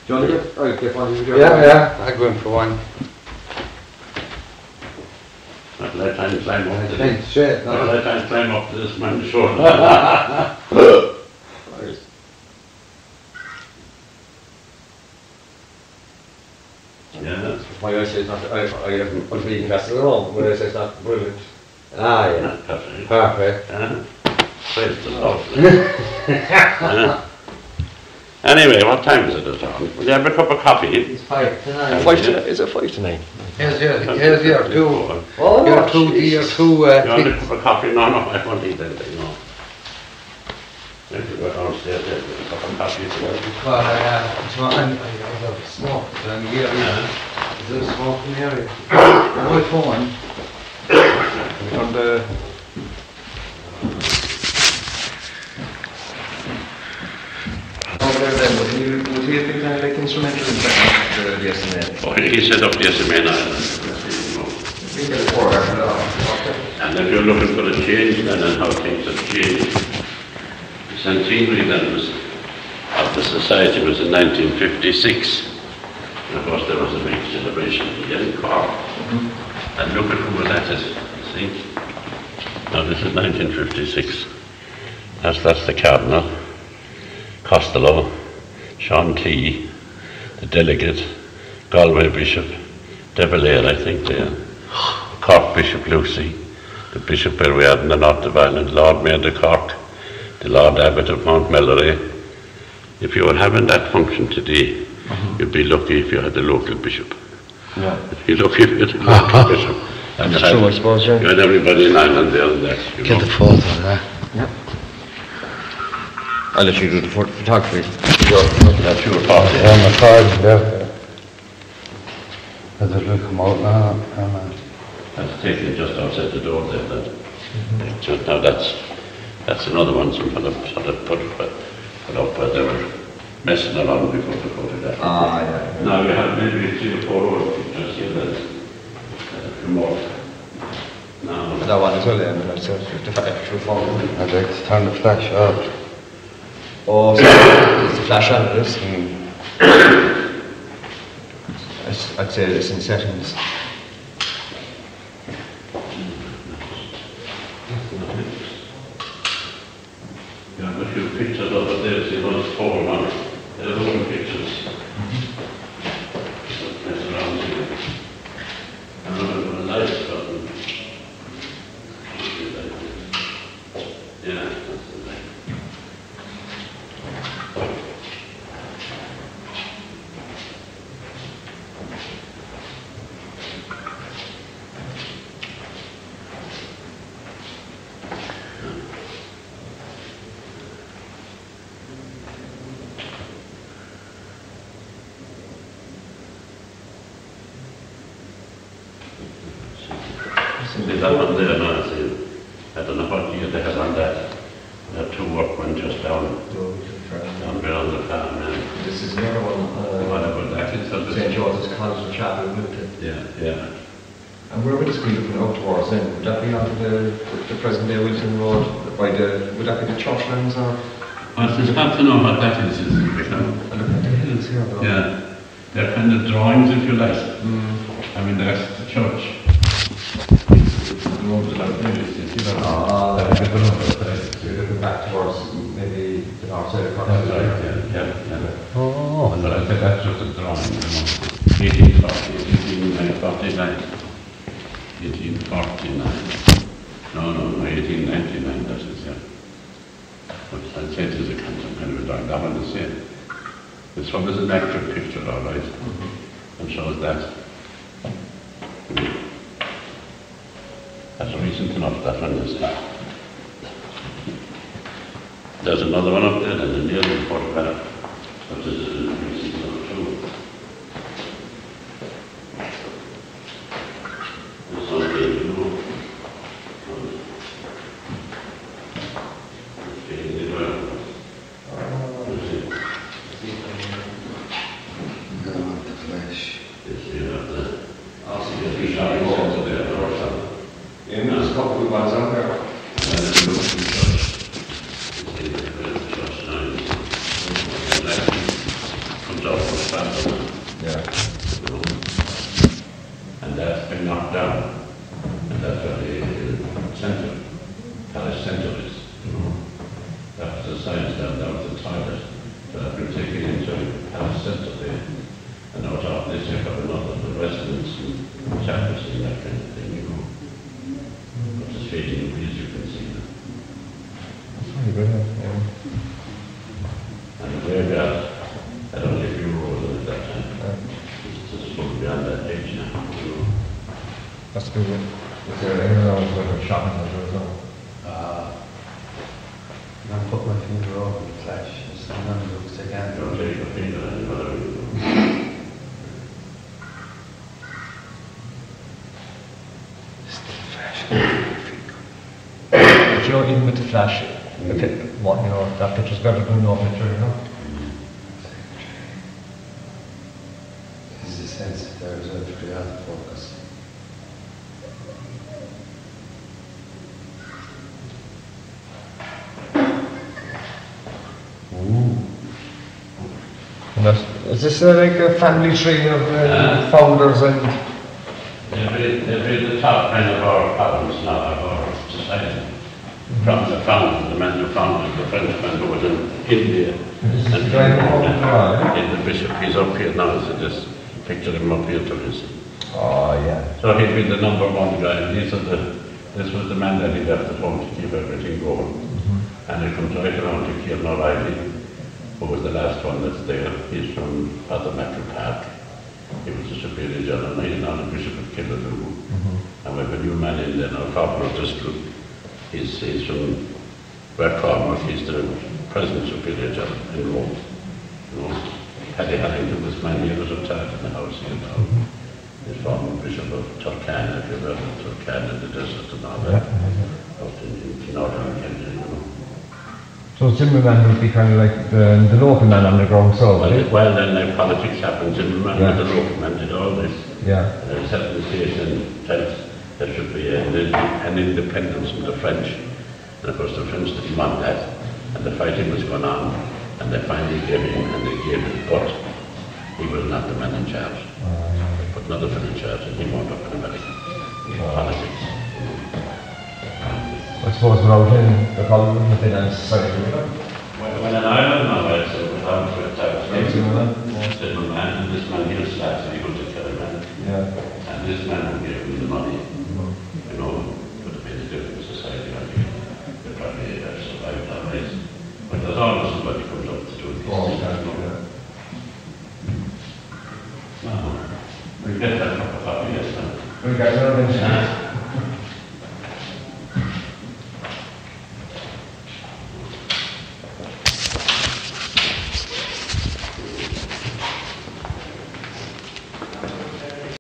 Do you want to get? I'll get one of you. Yeah, I'll go in for one. Not let time climb up to Head this. straight. Not No. let time climb up to this man's shoulder. Yeah. My eyesight's not. I haven't put reading glasses at all. My eyesight's not brilliant. Ah, yeah. Not perfect. Perfect. Praise the Lord. Anyway, what time is it at all? Will you have a cup of coffee? It's 5 tonight. 5 to, is it 5 to 9? Here's your two. Oh, Your two, your Jesus. two, You want a things. cup of coffee? No, I won't eat anything, no. If you go downstairs, there's a cup of coffee. Well, I love smoke. So I'm here. Is there smoke in the area? My phone. On the. Over there then, would he have been kind of like instrumental in setting up the S.M.A? Oh, he set up the S.M.A. now. We get a photograph of that. And if you're looking for a change then and how things have changed, the centenary then was, of the society was in 1956. And of course there was a big celebration here in Cork. And look at who was at it, you see. Now this is 1956. That's the Cardinal, Costello, Sean T, the delegate, Galway Bishop, De Valera, I think there, Cork Bishop Lucy, the Bishop where we had in the North of Ireland, Lord Mayor de Cork, the Lord Abbot of Mount Melleray. If you were having that function today, you'd be lucky if you had the local bishop. Yeah. You'd be lucky if you had the local bishop. And That's true, I suppose, yeah. you had everybody in Ireland there and that. You Get know. the photo of that. Yeah. I'll let you do the photography. That's your part. Yeah, my card there. Has it look come out now? That's taken just outside the door there. That. Now that's another one some sort of put up where they were messing around before the photograph. Ah, yeah. Now you have maybe 3 or 4 other pictures here that come off. Now, That one as well, yeah. That's the actual photo. I'd like to turn the flash off. Oh, so it's the flash on it is. I'd say it's in settings. you have a few pictures over there, see those 4 ones. They're own pictures. Mess around here. And remember the lights button. Yeah, that's the light. that one there now, see, I don't know what year they had on that. There are two workmen just down beyond the farm. This is another one. Whatever that is. St. George's College Chapel, Wilton. Yeah. And where would the school have been out towards then? Would that be onto the present day Wilton Road? Would that be the churchlands or? Well, it's hard to know what that is, you know. I look at the hills here, though. Yeah. They're kind of drawings, if you like. I mean, that's the church. The road is like this, you see that? That's a good one. So you're looking back towards maybe the north side of the That's right, yeah. Oh, But I think that's just a drawing, you know. 1849. No, 1899, that is, yeah. But I'd say it is a kind of a drawing. That one is the same. This one is an actual picture, all right, and shows that. That's recent enough, that one is. There's another one up there, and a nearly photograph. But this is recent enough too. This one here, you know. There's a couple of ones out there. And that's been knocked down. And that's where the centre, palace centre is. That's the science down there with the toilet. So I've been taken into palace centre there. And out of this you have another the residence and chapels and that kind of thing, you know. But it's fading away, as you can see now. That's really good, yeah. And the graveyard, I don't know if you were over at that time. It's just sort of beyond that age now, you know. That's a good one. Is there anyone else with a shopping center as well? I put my finger over the flash. It's not going to look again. Don't take your finger any further. But you know, even with the flash, that picture's better than no picture, you know? There's a sense that there is a pretty hard to focus. And is this like a family tree of founders and... They've been the top kind of our problems now of our society. From the founders, the men who founded the Frenchman who was in India. And the bishop, he's up here now, so just picture him up here to this. Oh, yeah. So he'd been the number one guy, and this was the man that he left at home to keep everything going. And it comes right around to Kieran O'Reilly, who was the last one that's there. He's from Father Matthew Park. He was a superior general, and he's now the Bishop of Killaloe. And we have a new man in there now, Corporal Driscoll. He's from Red Cormac, he's the present superior general in Rome. You know, Paddy Harrington, this man here was retired in the house here now. He's former Bishop of Turkana, if you've heard of Turkana, the desert and all that. Out in northern Kenya, you know. So Zimmerman would be kind of like the local man on the ground, so... Well, then politics happened. Zimmerman with the local man did all this. Yeah. There set the station felt there should be an independence from the French. And of course the French didn't want that. And the fighting was going on. And they finally gave in, and they gave it. But he was not the man in charge. They put another man in charge, and he wound up in America. Politics. I suppose without him, the problem would have been in society, you know? When in Ireland, now, I said, without Zimmerman, and this man here started, he was a killer man. Yeah. And this man who gave him the money, you know, would have made a difference in society. I mean, they probably survived that race. But there's always somebody comes up to do these things. No. We get that cup of coffee, yes, man. We got another